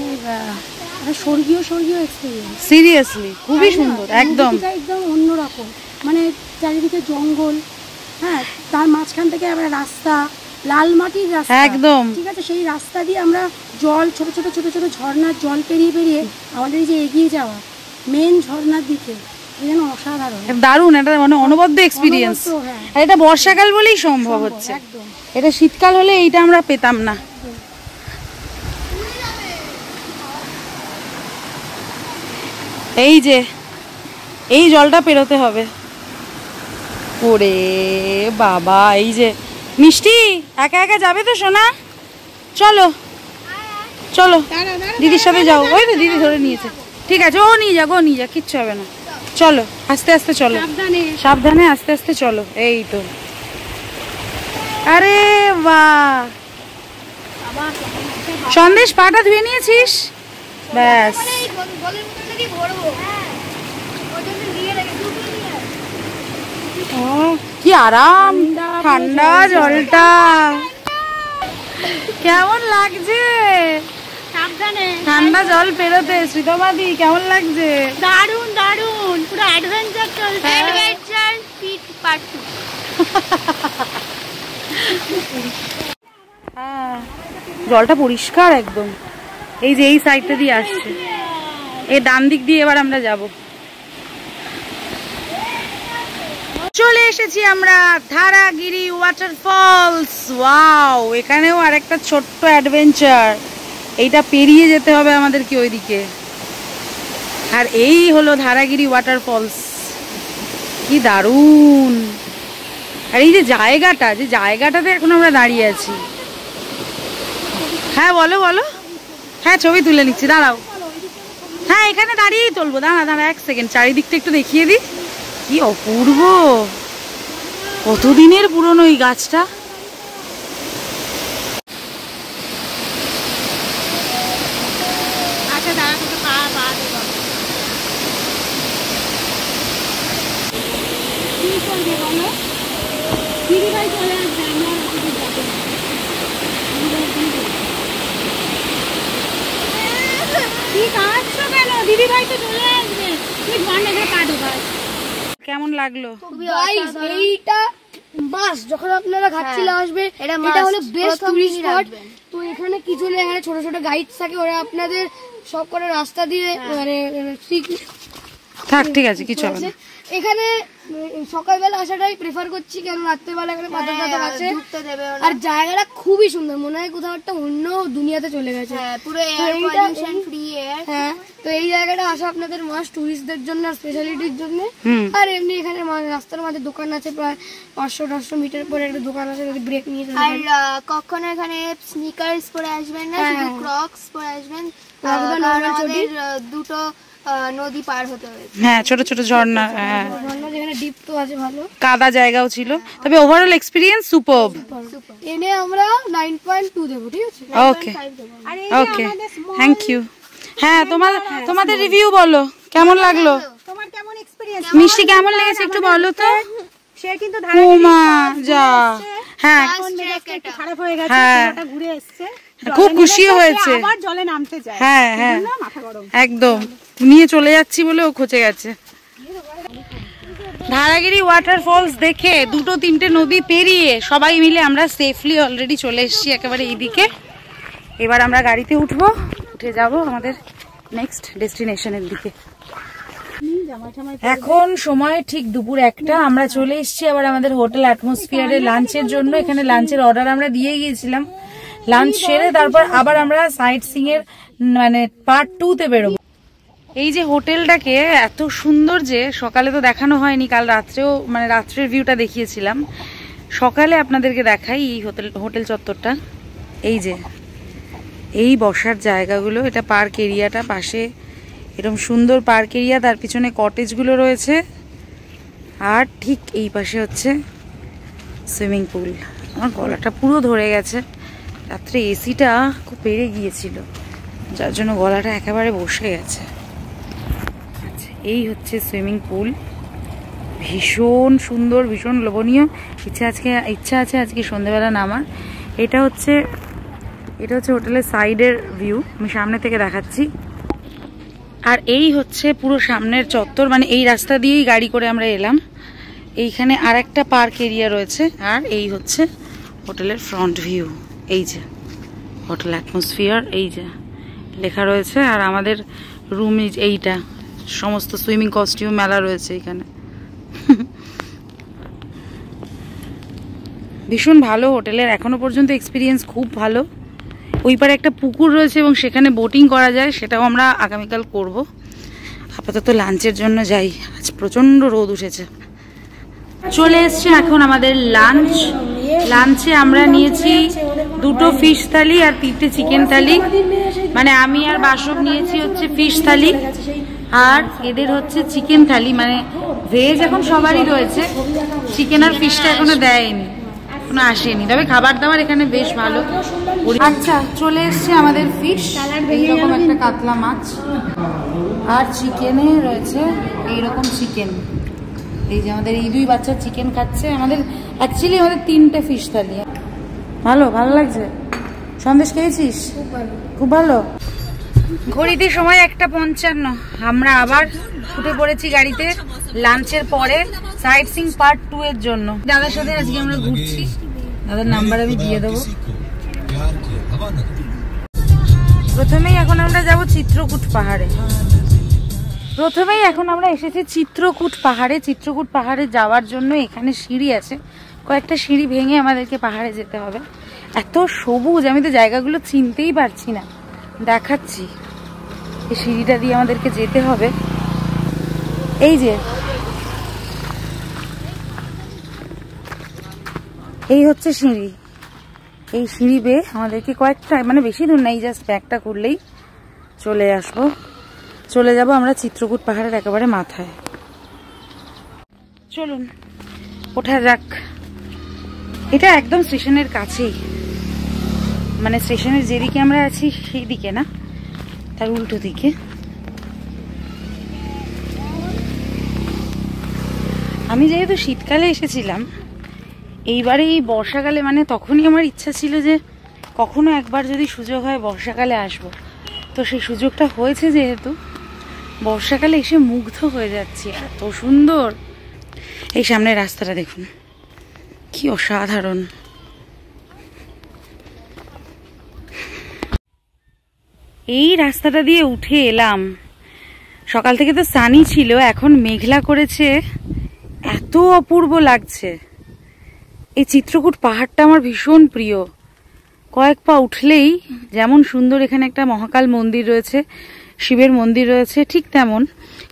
স্বর্গীয় স্বর্গীয় এক্সপিরিয়েন্স। সিরিয়াসলি খুবই সুন্দর, একদম একদম অন্যরকম। মানে চারিদিকে জঙ্গল, হ্যাঁ, তার মাঝখান থেকে আবার রাস্তা, লাল মাটির রাস্তা, একদম ঠিক আছে। সেই রাস্তা দিয়ে আমরা জল, ছোট ছোট ছোট ছোট ঝর্ণার জল পেরিয়ে পেরিয়ে আমাদের এই যে এগিয়ে যাওয়া মেন ঝর্ণার দিকে, যেন অসাধারণ, দারুণ। এটা মানে অনবদ্য এক্সপিরিয়েন্স। আর এটা বর্ষাকাল বলেই সম্ভব হচ্ছে, এটা শীতকাল হলে এইটা আমরা পেতাম না। এই যে এই জলটা পেরোতে হবে। ওরে বাবা, এই যে মিষ্টি একা একা যাবে তো সোনা? চলো চলো দিদির সাথে যাও। ওই তো দিদি ধরে নিয়েছে, ঠিক আছে, ও নিয়ে যাক, ও নিয়ে যাক, কিচ্ছু হবে না। চলো আস্তে আস্তে চলো, সাবধানে আস্তে আস্তে চলো। এই তো, আরে বাহ, সন্দেশ পাটা ধুয়ে নিয়েছিস? ব্যাস, কি আরাম, ঠান্ডা জলটা। কেমন লাগছে ঠান্ডা জল পেরোতে? শ্রীতমাদি কেমন লাগছে? দারুন দারুন, পুরো অ্যাডভেঞ্চার চলছে। Adventure fit part 2। হ্যাঁ, জলটা পরিষ্কার একদম। এই যে এই সাইডটা দিয়ে আসছে, এই ডান দিক দিয়ে এবার আমরা যাব। চলে এসেছি আমরা ধারাগিরি ওয়াটারফলস। ওয়াও, এখানেও আরেকটা ছোট্ট অ্যাডভেঞ্চার। এইটা পেরিয়ে যেতে হবে আমাদেরকে ওইদিকে। আর এই হলো ধারাগিরি ওয়াটারফলস, কি দারুণ। আর এই যে জায়গাটাতে এখন আমরা দাঁড়িয়ে আছি। হ্যাঁ বলো বলো। হ্যাঁ ছবি তুলে নিচ্ছি, দাঁড়াও। হ্যাঁ এখানে দাঁড়িয়েই তুলবো, দাঁড়া এক সেকেন্ড, চারিদিকটা একটু দেখিয়ে দিই। কি অপূর্ব, কতদিনের পুরনো এই গাছটা। কেমন লাগলো? এইটা মাছ যখন আপনারা ঘাটশিলা আসবে, এটা হলো বেস্ট টুরিস্ট স্পট। তো এখানে কিছু নেই, এখানে ছোট ছোট গাইড থাকে, ওরা আপনাদের সব করে রাস্তা দিয়ে মানে থাক, ঠিক আছে, কিছু হবে না। এখানে সকালবেলা আসাটাই প্রেফার করছি, কেন রাত্রেবেলা এখানে পাথর টাথর আছে। আর জায়গাটা খুবই সুন্দর, মনে হয় কোথাও একটা অন্য দুনিয়াতে চলে গেছে, পুরো এয়ার পলিউশন ফ্রি এয়ার। হ্যাঁ, তো এই জায়গাটা আসা আপনাদের মাস্ট টুরিস্টদের জন্য আর স্পেশালিটির জন্য। আর এমনি এখানে রাস্তার মাঝে দোকান আছে, প্রায় 500-800 মিটার পরে একটা দোকান আছে, যদি ব্রেক নিয়ে যাবেন। আর কখনো এখানে স্নিকার্স পরে আসবেন না, শুধু ক্রক্স পরে আসবেন। আমাদের দুটো নদী পার হতে হয়েছে। হ্যাঁ, ছোট ছোট ঝর্ণা, যেখানে ডিপ তো আছে, ভালো কাদা জায়গাও ছিল। তবে ওভারঅল এক্সপিরিয়েন্স সুপারব। এনে আমরা 9.2 দেব, ঠিক আছে? ওকে ওকে, থ্যাংক ইউ। হ্যাঁ, তোমাদের রিভিউ বলো, কেমন লাগলো? তোমার কেমন এক্সপেরিয়েন্স? মিষ্টি কেমন লেগেছে একটু বলো তো। সে কিন্তু ওমা যা, হ্যাঁ খারাপ হয়ে গেছে, হ্যাঁ ঘুরে এসেছে, খুব খুশি হয়েছে, আবার জলে নামতে চায়। হ্যাঁ হ্যাঁ, একদম নিয়ে চলে যাচ্ছি বলে ও খচে গেছে। ধারাগিরি ওয়াটারফলস দেখে 2-3টে নদী পেরিয়ে সবাই মিলে আমরা সেফলি অলরেডি চলে এসেছি একেবারে এইদিকে। এবার আমরা গাড়িতে উঠে যাব আমাদের নেক্সট ডেস্টিনেশনের দিকে। এখন সময় ঠিক দুপুর 1টা। আমরা চলে এসেছি আবার আমাদের হোটেল অ্যাটমসফিয়ারে লাঞ্চের জন্য। এখানে লাঞ্চের অর্ডার আমরা দিয়ে গিয়েছিলাম। লাঞ্চ সেরে তারপর আবার আমরা সাইট সিং এর মানে পার্ট 2-তে বেরোবো। এই যে হোটেলটাকে এত সুন্দর যে সকালে তো দেখানো হয়নি, কাল রাত্রেও মানে রাত্রের ভিউটা দেখিয়েছিলাম, সকালে আপনাদেরকে দেখাই এই হোটেল চত্বরটা। এই যে এই বসার জায়গাগুলো, এটা পার্ক এরিয়াটা, পাশে এরকম সুন্দর পার্ক এরিয়া, তার পিছনে কটেজগুলো রয়েছে, আর ঠিক এই পাশে হচ্ছে সুইমিং পুল। আমার গলাটা পুরো ধরে গেছে, রাত্রে এসিটা খুব বেড়ে গিয়েছিল, যার জন্য গলাটা একেবারে বসে গেছে। এই হচ্ছে সুইমিং পুল, ভীষণ সুন্দর, ভীষণ লোভনীয়। ইচ্ছা আছে আজকে সন্ধ্যেবেলা নামার। এটা হচ্ছে হোটেলের সাইডের ভিউ, আমি সামনে থেকে দেখাচ্ছি। আর এই হচ্ছে পুরো সামনের চত্বর, মানে এই রাস্তা দিয়েই গাড়ি করে আমরা এলাম। এইখানে আর একটা পার্ক এরিয়া রয়েছে। আর এই হচ্ছে হোটেলের ফ্রন্ট ভিউ, এই যে হোটেল অ্যাটমসফিয়ার, এই যে লেখা রয়েছে। আর আমাদের রুম এইটা, সমস্ত সুইমিং কস্টিউম মেলা রয়েছে এখানে। ভীষণ ভালো হোটেলের এখনো পর্যন্ত এক্সপিরিয়েন্স, খুব ভালো। ওই পারে একটা পুকুর রয়েছে এবং সেখানে বোটিং করা যায়, সেটাও আমরা আগামীকাল করব। আপাতত লাঞ্চের জন্য যাই, আজ প্রচণ্ড রোদ উঠেছে। চলে এসছে এখন আমাদের লাঞ্চ। লাঞ্চে আমরা নিয়েছি 2টো ফিশ থালি আর 3টে চিকেন থালি, মানে আমি আর বাসব নিয়েছি হচ্ছে ফিশ থালি, আর এদের হচ্ছে চিকেন থালি। মানে ভেজ এখন সবারই রয়েছে, চিকেন আর ফিশটা এখনো দেয়নি, এখনো আসেনি, তবে খাবার দাবার এখানে বেশ ভালো। আচ্ছা, চলে এসছে আমাদের ফিশ, এইরকম একটা কাতলা মাছ, আর চিকেনে রয়েছে এইরকম চিকেন। এই যে আমাদের এই 2 বাচ্চা চিকেন খাচ্ছে। আমাদের 3টে ফিশ থালি। ভালো লাগছে। সন্দেশ খেয়েছিস? খুব ভালো। ঘড়িতে সময় 1:55। আমরা আবার উঠে পড়েছি গাড়িতে লাঞ্চের পরে সাইট সিং পার্ট 2 এর জন্য। দাদার সাথে আজকে আমরা ঘুরছি, দাদার নাম্বার আমি দিয়ে দেবো। প্রথমেই এখন আমরা যাব চিত্রকূট পাহাড়ে। এসেছি চিত্রকূট পাহাড়ে। চিত্রকূট পাহাড়ে যাওয়ার জন্য এখানে সিঁড়ি আছে, কয়েকটা সিঁড়ি ভেঙে আমাদেরকে পাহাড়ে যেতে হবে। এত সবুজ, আমি তো জায়গাগুলো চিনতেই পারছি না। দেখাচ্ছি, এই সিঁড়িটা দিয়ে আমাদেরকে যেতে হবে। এই যে এই হচ্ছে সিঁড়ি, এই সিঁড়ি বেয়ে আমাদেরকে কয়েকটা, মানে বেশি দূর নেই, জাস্ট ব্যাগটা করলেই চলে যাব আমরা চিত্রকূট পাহাড়ের একেবারে মাথায়। চলুন ওঠা যাক। এটা একদম স্টেশনের কাছেই, মানে স্টেশনের যেদিকে আমরা আছি সেই দিকে না, তার উল্টো দিকে। আমি যেহেতু শীতকালে এসেছিলাম, এইবারে এই বর্ষাকালে, মানে তখনই আমার ইচ্ছা ছিল যে কখনো একবার যদি সুযোগ হয় বর্ষাকালে আসবো। তো সেই সুযোগটা হয়েছে, যেহেতু বর্ষাকালে এসে মুগ্ধ হয়ে যাচ্ছি, এত সুন্দর। এই সামনের রাস্তাটা দেখুন, কি অসাধারণ। এই রাস্তাটা দিয়ে উঠে এলাম, সকাল থেকে তো সানি ছিল, এখন মেঘলা করেছে, এত অপূর্ব লাগছে। এই চিত্রকূট পাহাড়টা আমার ভীষণ প্রিয়। কয়েক পা উঠলেই যেমন সুন্দর, এখানে একটা মহাকাল মন্দির রয়েছে, শিবের মন্দির রয়েছে, ঠিক তেমন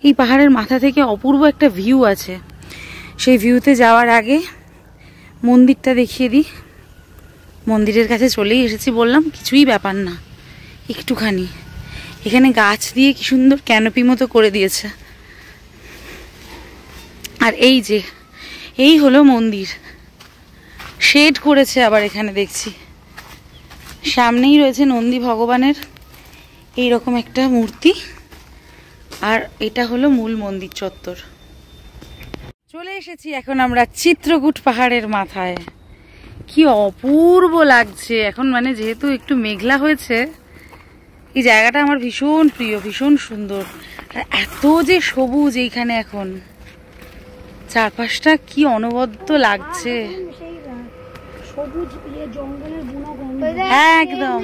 এই পাহাড়ের মাথা থেকে অপূর্ব একটা ভিউ আছে। সেই ভিউতে যাওয়ার আগে মন্দিরটা দেখিয়ে দিই। মন্দিরের কাছে চলেই এসেছি, বললাম কিছুই ব্যাপার না, একটুখানি। এখানে গাছ দিয়ে কি সুন্দর ক্যানোপি মতো করে দিয়েছে। আর এই যে এই হলো মন্দির, শেড করেছে আবার এখানে দেখছি। সামনেই রয়েছে নন্দী ভগবানের এইরকম একটা মূর্তি, আর এটা হলো মূল মন্দির চত্বর। চলে এসেছি এখন আমরা চিত্রকূট পাহাড়ের মাথায়। কি অপূর্ব লাগছে এখন, মানে যেহেতু একটু মেঘলা হয়েছে, এই জায়গাটা আমার ভীষণ প্রিয়, ভীষণ সুন্দর। আর এত যে সবুজ এইখানে এখন, চারপাশটা কি অনবদ্য লাগছে। একদম,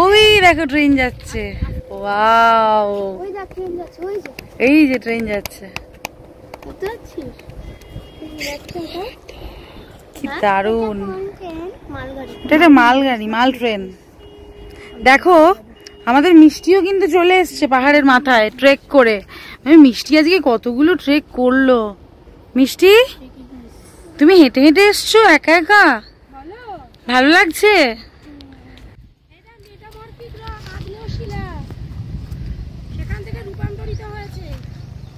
ওই দেখো ট্রেন যাচ্ছে। ওয়াও, এই যে ট্রেন যাচ্ছে, কি দারুণ। এটা একটা মালগাড়ি, মাল ট্রেন। দেখো আমাদের মিষ্টিও কিন্তু চলে এসছে পাহাড়ের মাথায় ট্রেক করে। মিষ্টি আজকে কতগুলো ট্রেক করলো। মিষ্টি, তুমি হেঁটে হেঁটে এসছো একা একা, ভালো লাগছে?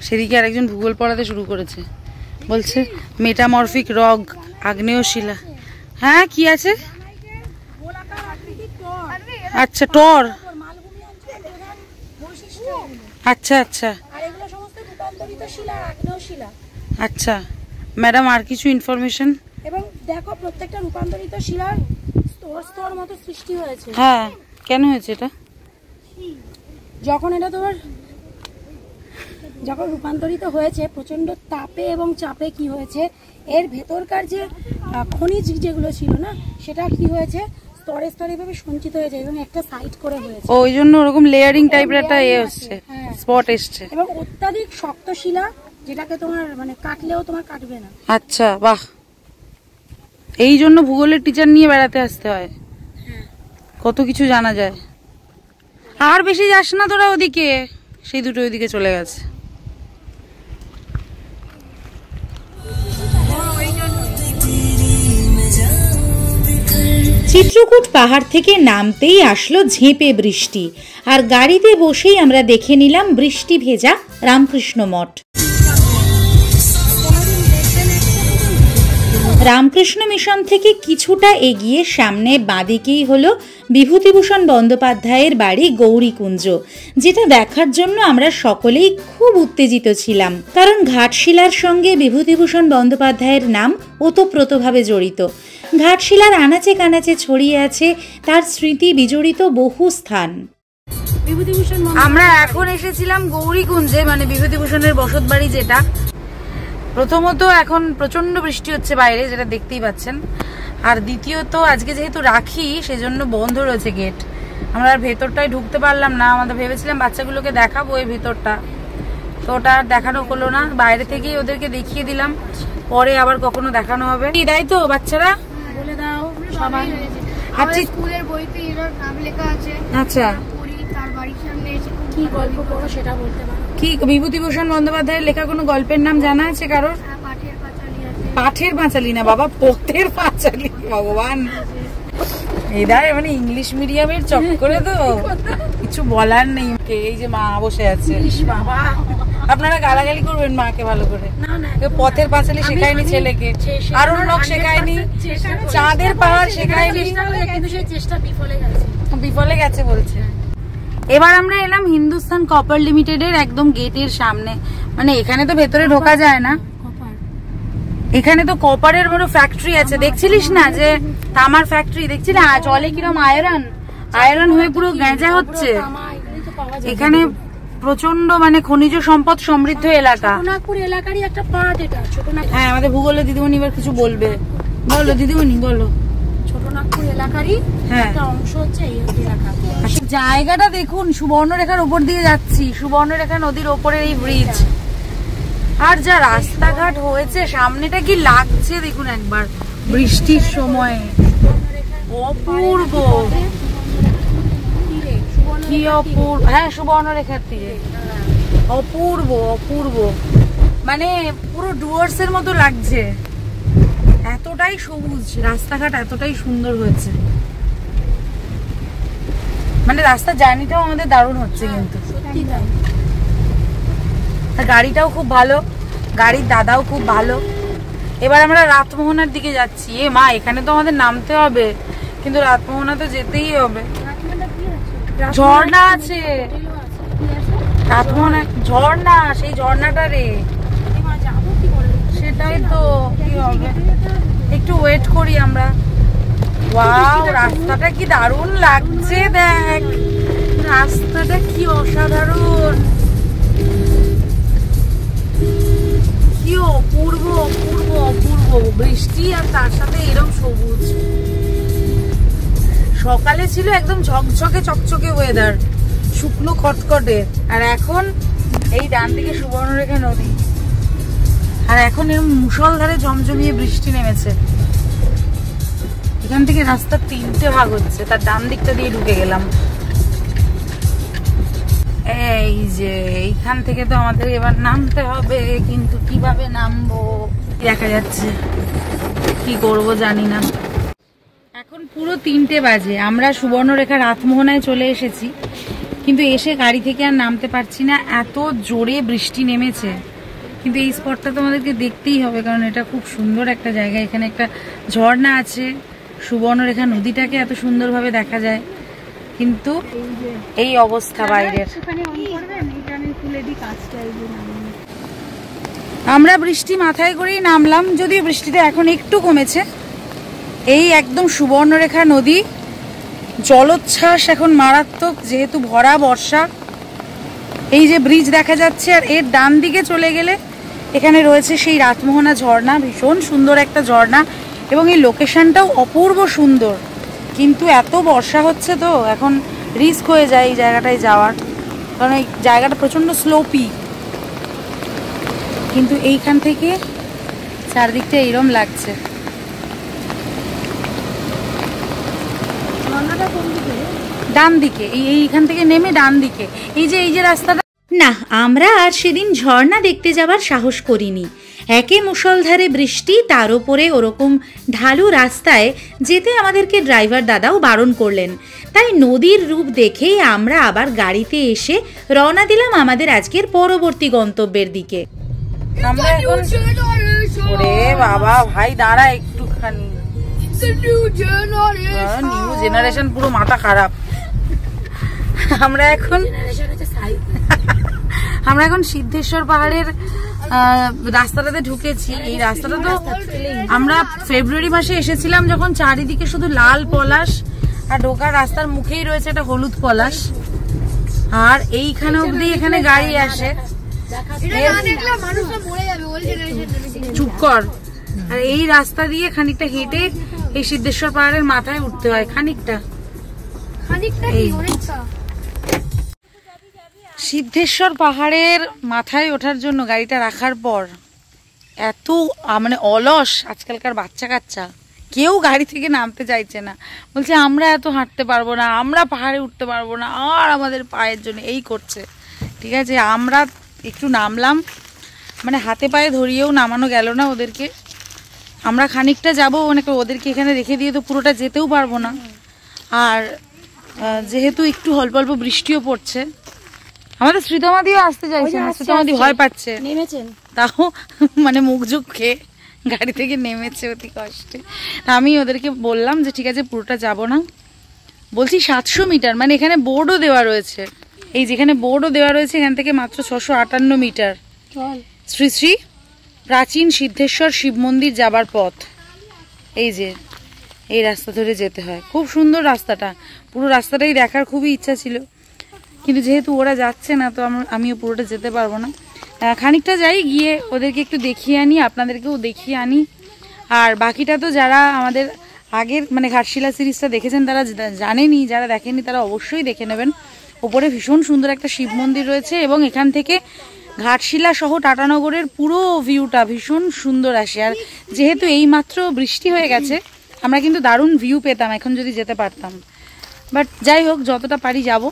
সেদিকে আরেকজন ভূগোল পড়াতে শুরু করেছে, বলছে মেটামরফিক রক আগ্নেয় শিলা। হ্যাঁ, কি আছে? আচ্ছা, টর। আচ্ছা আচ্ছা, রূপান্তরিত শিলা, আগ্নেয় শিলা। আচ্ছা ম্যাডাম, আর কিছু ইনফরমেশন? এবং দেখো প্রত্যেকটা রূপান্তরিত শিলার স্তর স্তর মতো সৃষ্টি হয়েছে। হ্যাঁ, কেন হয়েছে এটা? যখন এটা তোমার যখন রূপান্তরিত হয়েছে প্রচন্ড তাপে এবং চাপে কি হয়েছে, এর ভেতরকার যে খনিজ যেগুলো ছিল না, সেটা কি হয়েছে স্তরে স্তরে ভাবে সঞ্চিত হয়েছে এবং একটা সাইড করে হয়েছে। ওই জন্য ওরকম লেয়ারিং টাইপের একটা এসছে, স্পট এসছে। এবং অত্যাধিক শক্ত শিলা, যেটাকে তোমার মানে কাটলেও তোমার কাটবে না। আচ্ছা, বাহ। এই জন্য ভূগোলের টিচার নিয়ে বেড়াতে আসতে হয়, কত কিছু জানা যায়। আর বেশি যাস না তোরা ওদিকে, সেই দুটো ওইদিকে চলে গেছে। চিত্রকূট পাহাড় থেকে নামতেই আসলো ঝেঁপে বৃষ্টি, আর গাড়িতে বসেই আমরা দেখে নিলাম বৃষ্টি ভেজা রামকৃষ্ণ মঠ। রামকৃষ্ণ মিশন থেকে কিছুটা এগিয়ে সামনে বাঁদিকেই হলো বিভূতিভূষণ বন্দ্যোপাধ্যায়ের বাড়ি গৌরীকুঞ্জ, যেটা দেখার জন্য আমরা সকলেই খুব উত্তেজিত ছিলাম, কারণ ঘাটশিলার সঙ্গে বিভূতিভূষণ বন্দ্যোপাধ্যায়ের নাম ওতপ্রোতভাবে জড়িত। ঘাটশিলার আনাচে কানাচে ছড়িয়ে আছে তার স্মৃতি বিজড়িত বহু স্থান। আমরা এখন এসেছিলাম গৌরীকুঞ্জে, মানে বিভূতিভূষণের বসত বাড়ি যেটা। প্রথমত এখন প্রচন্ড বৃষ্টি হচ্ছে বাইরে, যেটা দেখতেই পাচ্ছেন। আর দ্বিতীয়ত আজকে যেহেতু রাখি, সেজন্য বন্ধ রয়েছে গেট। আমরা আর ভেতরটায় ঢুকতে পারলাম না। আমাদের ভেবেছিলাম বাচ্চাগুলোকে দেখাবো এই ভেতরটা, তো ওটা আর দেখানো হলো না। বাইরে থেকেই ওদেরকে দেখিয়ে দিলাম, পরে আবার কখনো দেখানো হবে। তাই তো বাচ্চারা বলে দাও সবাই। আমাদের স্কুলের বইতে এর নাম লেখা আছে। আচ্ছা, তার বাড়ির সামনে এসে কি গল্প করো সেটা বলতে পারো? কি বিভূতিভূষণ বন্দ্যোপাধ্যায়ের লেখা কোনো গল্পের নাম জানা আছে কারোর? পাঠের পাঁচালী আছে। পাঠের পাঁচালী না বাবা, পথের পাঁচালী। ভগবান, এদার মানে ইংলিশ মিডিয়ামের চক্করে তো কিছু বলার নেই। এই যে মা বসে আছে, বাবা আপনারা গালাগালি করবেন মাকে ভালো করে। পথের পাঁচালী শেখায়নি ছেলেকে, আরণ্যক শেখায়নি, চাঁদের পাহাড় শেখায়নি, কিন্তু সেই চেষ্টা বিফলে গেছে বলছে। এবার আমরা এলাম হিন্দুস্তান কপার লিমিটেডের একদম গেটের সামনে। মানে এখানে তো ভেতরে ঢোকা যায় না, এখানে তো কপারের বড় ফ্যাক্টরি আছে। দেখছিলিস না যে তামার ফ্যাক্টরি, দেখছিলি জলে কিরম আয়রন হয়ে পুরো গেঁজা হচ্ছে। এখানে প্রচন্ড মানে খনিজ সম্পদ সমৃদ্ধ এলাকা। ছোটনাগপুর এলাকারই একটা পার্ট এটা। হ্যাঁ, আমাদের ভূগোলের দিদিমণি এবার কিছু বলবে। বলো দিদিমণি, বলো। ছোটনাগপুর এলাকারই একটা অংশ হচ্ছে এই এলাকা। জায়গাটা দেখুন, সুবর্ণরেখার উপর দিয়ে যাচ্ছি, সুবর্ণরেখা নদীর ওপরে এই ব্রিজ। আর যা রাস্তাঘাট হয়েছে, সামনেটা কি লাগছে দেখুন একবার বৃষ্টির সময়। অপূর্ব, কি অপূর্ব। হ্যাঁ, সুবর্ণরেখার তীরে অপূর্ব অপূর্ব, মানে পুরো ডুয়ার্স এর মতো লাগছে। এতটাই সবুজ, রাস্তাঘাট এতটাই সুন্দর হয়েছে, মানে রাস্তার জার্নিটাও আমাদের দারুণ হচ্ছে কিন্তু। গাড়িটাও খুব ভালো, গাড়ির দাদাও খুব ভালো। এবার আমরা রাতমোহনার দিকে যাচ্ছি। এ মা, এখানে তো আমাদের নামতে হবে, কিন্তু রাতমোহনা তো যেতেই হবে। ঝর্ণা আছে, রাতমোহনা ঝর্ণা, সেই ঝর্ণাটা রে, সেটাই তো। কি হবে, একটু ওয়েট করি আমরা। ওয়াও, রাস্তাটা কি দারুণ লাগছে, দেখ রাস্তাটা কি অসাধারণ, কি অপূর্ব অপূর্ব অপূর্ব। বৃষ্টি আর তার সাথে এরকম সবুজ। সকালে ছিল একদম ঝকঝকে চকচকে ওয়েদার, শুকনো খটখটে, আর এখন এই ডান দিকে সুবর্ণরেখা নদী, আর এখন এরকম মুষলধারে জমজমিয়ে বৃষ্টি নেমেছে। এখান থেকে রাস্তার 3টে ভাগ হচ্ছে, তার ডান দিকটা দিয়ে ঢুকে গেলাম। এই যে এইখান থেকে তো আমাদের এবার নামতে হবে, কিন্তু কিভাবে নামবো দেখা যাচ্ছে, কি করব জানি না। এখন পুরো 3টে বাজে, আমরা সুবর্ণরেখা রাতমোহনায় চলে এসেছি, কিন্তু এসে গাড়ি থেকে আর নামতে পারছি না, এত জোরে বৃষ্টি নেমেছে। কিন্তু এই স্পটটা তো আমাদেরকে দেখতেই হবে, কারণ এটা খুব সুন্দর একটা জায়গা। এখানে একটা ঝর্ণা আছে, সুবর্ণরেখা নদীটাকে এত সুন্দরভাবে দেখা যায়, কিন্তু এই অবস্থা বাইরের। আমরা বৃষ্টি মাথায় করেই নামলাম, যদিও বৃষ্টিটা এখন একটু কমেছে। এই একদম সুবর্ণরেখা নদী, জলোচ্ছ্বাস এখন মারাত্মক যেহেতু ভরা বর্ষা। এই যে ব্রিজ দেখা যাচ্ছে, আর এর ডান দিকে চলে গেলে এখানে রয়েছে সেই রাতমোহনা ঝর্ণা, ভীষণ সুন্দর একটা ঝর্ণা, এবং এই লোকেশনটাও অপূর্ব সুন্দর। কিন্তু এত বর্ষা হচ্ছে তো এখন রিস্ক হয়ে যায় এই জায়গাটায় যাওয়ার, কারণ এই জায়গাটা প্রচণ্ড স্লোপি। কিন্তু এইখান থেকে চারদিকটা এইরকম লাগছে। ডান দিকে, এইখান থেকে নেমে ডান দিকে এই যে রাস্তাটা। না, আমরা আর সেদিন ঝর্ণা দেখতে যাবার সাহস করিনি। একে মুষলধারে বৃষ্টি, তার উপরে ওরকম ঢালু রাস্তায় যেতে আমাদেরকে ড্রাইভার দাদাও বারণ করলেন। তাই নদীর রূপ দেখেই আমরা আবার গাড়িতে এসে রওনা দিলাম আমাদের আজকের পরবর্তী গন্তব্যের দিকে। আমরা এখন, ওরে বাবা ভাই দাঁড়া একটুখানি, নিউ জেনারেশন পুরো মাথা খারাপ। আমরা এখন সিদ্ধেশ্বর পাহাড়ের রাস্তাটাতে ঢুকেছি। এই রাস্তাটা তো আমরা ফেব্রুয়ারি মাসে এসেছিলাম যখন চারিদিকে শুধু লাল পলাশ, আর ঢোকার রাস্তার মুখেই রয়েছে একটা হলুদ পলাশ, আর এইখানে অব্দি এখানে গাড়ি আসে। চুপ কর। আর এই রাস্তা দিয়ে খানিকটা হেঁটে এই সিদ্ধেশ্বর পাহাড়ের মাথায় উঠতে হয়, খানিকটা। সিদ্ধেশ্বর পাহাড়ের মাথায় ওঠার জন্য গাড়িটা রাখার পর এত মানে অলস আজকালকার বাচ্চা কাচ্চা, কেউ গাড়ি থেকে নামতে চাইছে না, বলছে আমরা এত হাঁটতে পারবো না, আমরা পাহাড়ে উঠতে পারবো না, আর আমাদের পায়ের জন্য এই করছে। ঠিক আছে, আমরা একটু নামলাম, মানে হাতে পায়ে ধরিয়েও নামানো গেল না ওদেরকে। আমরা খানিকটা যাবো, মানে ওদেরকে এখানে রেখে দিয়ে তো পুরোটা যেতেও পারবো না। আর যেহেতু একটু অল্প অল্প বৃষ্টিও পড়ছে, আমাদের শ্রীতমাদিও আসতে চাইছে না, শ্রীতমাদি ভয় পাচ্ছে, নেমেছেন তাও মানে মুখ ঝুঁক খেয়ে গাড়ি থেকে নেমেছে অতি কষ্টে। আমি ওদেরকে বললাম যে ঠিক আছে পুরোটা যাব না, বলছি 700 মিটার, মানে এখানে বোর্ডও দেওয়া রয়েছে, এই যেখানে বোর্ডও দেওয়া রয়েছে এখান থেকে মাত্র 658 মিটার শ্রী শ্রী প্রাচীন সিদ্ধেশ্বর শিব মন্দির যাবার পথ। এই যে এই রাস্তা ধরে যেতে হয়, খুব সুন্দর রাস্তাটা, পুরো রাস্তাটাই দেখার খুবই ইচ্ছা ছিল, কিন্তু যেহেতু ওরা যাচ্ছে না তো আমিও পুরোটা যেতে পারবো না। খানিকটা যাই, গিয়ে ওদেরকে একটু দেখিয়ে আনি, আপনাদেরকেও দেখিয়ে আনি। আর বাকিটা তো যারা আমাদের আগের মানে ঘাটশিলা সিরিজটা দেখেছেন তারা জানেনই, যারা দেখেননি তারা অবশ্যই দেখে নেবেন। ওপরে ভীষণ সুন্দর একটা শিব মন্দির রয়েছে, এবং এখান থেকে ঘাটশিলা সহ টাটানগরের পুরো ভিউটা ভীষণ সুন্দর আসে। আর যেহেতু এইমাত্র বৃষ্টি হয়ে গেছে, আমরা কিন্তু দারুণ ভিউ পেতাম এখন যদি যেতে পারতাম, বাট যাই হোক যতটা পারি যাব।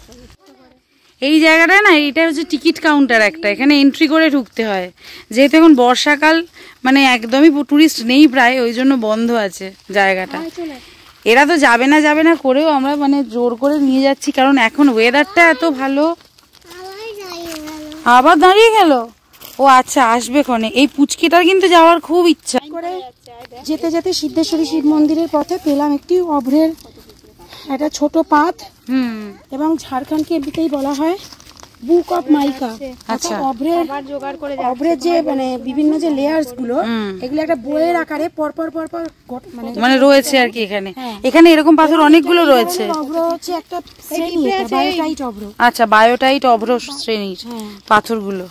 এই জায়গাটা না, এটা হচ্ছে টিকিট কাউন্টার একটা, এখানে এন্ট্রি করে ঢুকতে হয়। যেহেতু এখন বর্ষাকাল, মানে একদমই টুরিস্ট নেই প্রায়, ওই জন্য বন্ধ আছে জায়গাটা। এরা তো যাবে না করেও আমরা মানে জোর করে নিয়ে যাচ্ছি, কারণ এখন ওয়েদারটা এত ভালো। আবার দাঁড়িয়ে গেল, ও আচ্ছা আসবে ক্ষণে। এই পুচকিটার কিন্তু যাওয়ার খুব ইচ্ছা। যেতে যেতে সিদ্ধেশ্বরী শিব মন্দিরের পথে পেলাম একটি অভ্রের একটা ছোট পাত, এবং ঝাড়খণ্ডকে এমনিতেই বলা হয় বুক অফ মাইকা। আচ্ছা, অভ্রের যে মানে বিভিন্ন যে লেয়ার্স গুলো, এগুলো একটা বইয়ের আকারে পরপর মানে রয়েছে আর কি। এখানে এরকম পাথর অনেকগুলো রয়েছে। অভ্র হচ্ছে একটা শ্রেণী, বায়োটাইট অভ্র। আচ্ছা, বায়োটাইট অভ্র শ্রেণীর পাথরগুলো।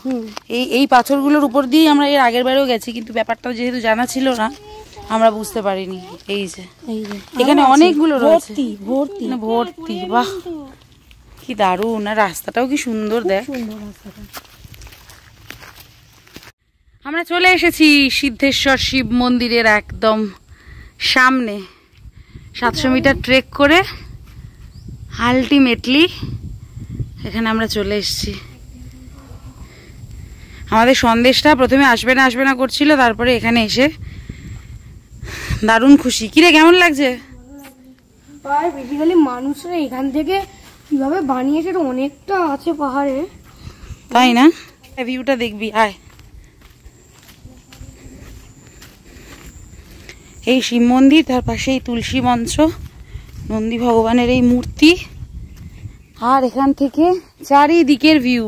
এই পাথরগুলোর উপর দিয়েই আমরা এর আগের বারেও গেছি, কিন্তু ব্যাপারটা যেহেতু জানা ছিল না আমরা বুঝতে পারিনি। এই যে এখানে অনেকগুলো রয়েছে, ভর্তি। বাহ কি দারুণ, আর রাস্তাটাও কি সুন্দর, দেখ। আমরা চলে এসেছি সিদ্ধেশ্বর শিব মন্দিরের একদম সামনে। 700 মিটার ট্রেক করে আলটিমেটলি এখানে আমরা চলে এসেছি। আমাদের সন্দেশটা প্রথমে আসবে না করছিল, তারপরে এখানে এসে দারুণ খুশি। কিরে কেমন লাগছে? বেসিক্যালি মানুষরা এখান থেকে কিভাবে বানিয়েছে, অনেকটা আছে পাহাড়ে, তাই না? ভিউটা দেখবি, আয়। এই শিব মন্দির, তার পাশে এই তুলসী মঞ্চ, নন্দী ভগবানের এই মূর্তি, আর এখান থেকে চারিদিকের ভিউ।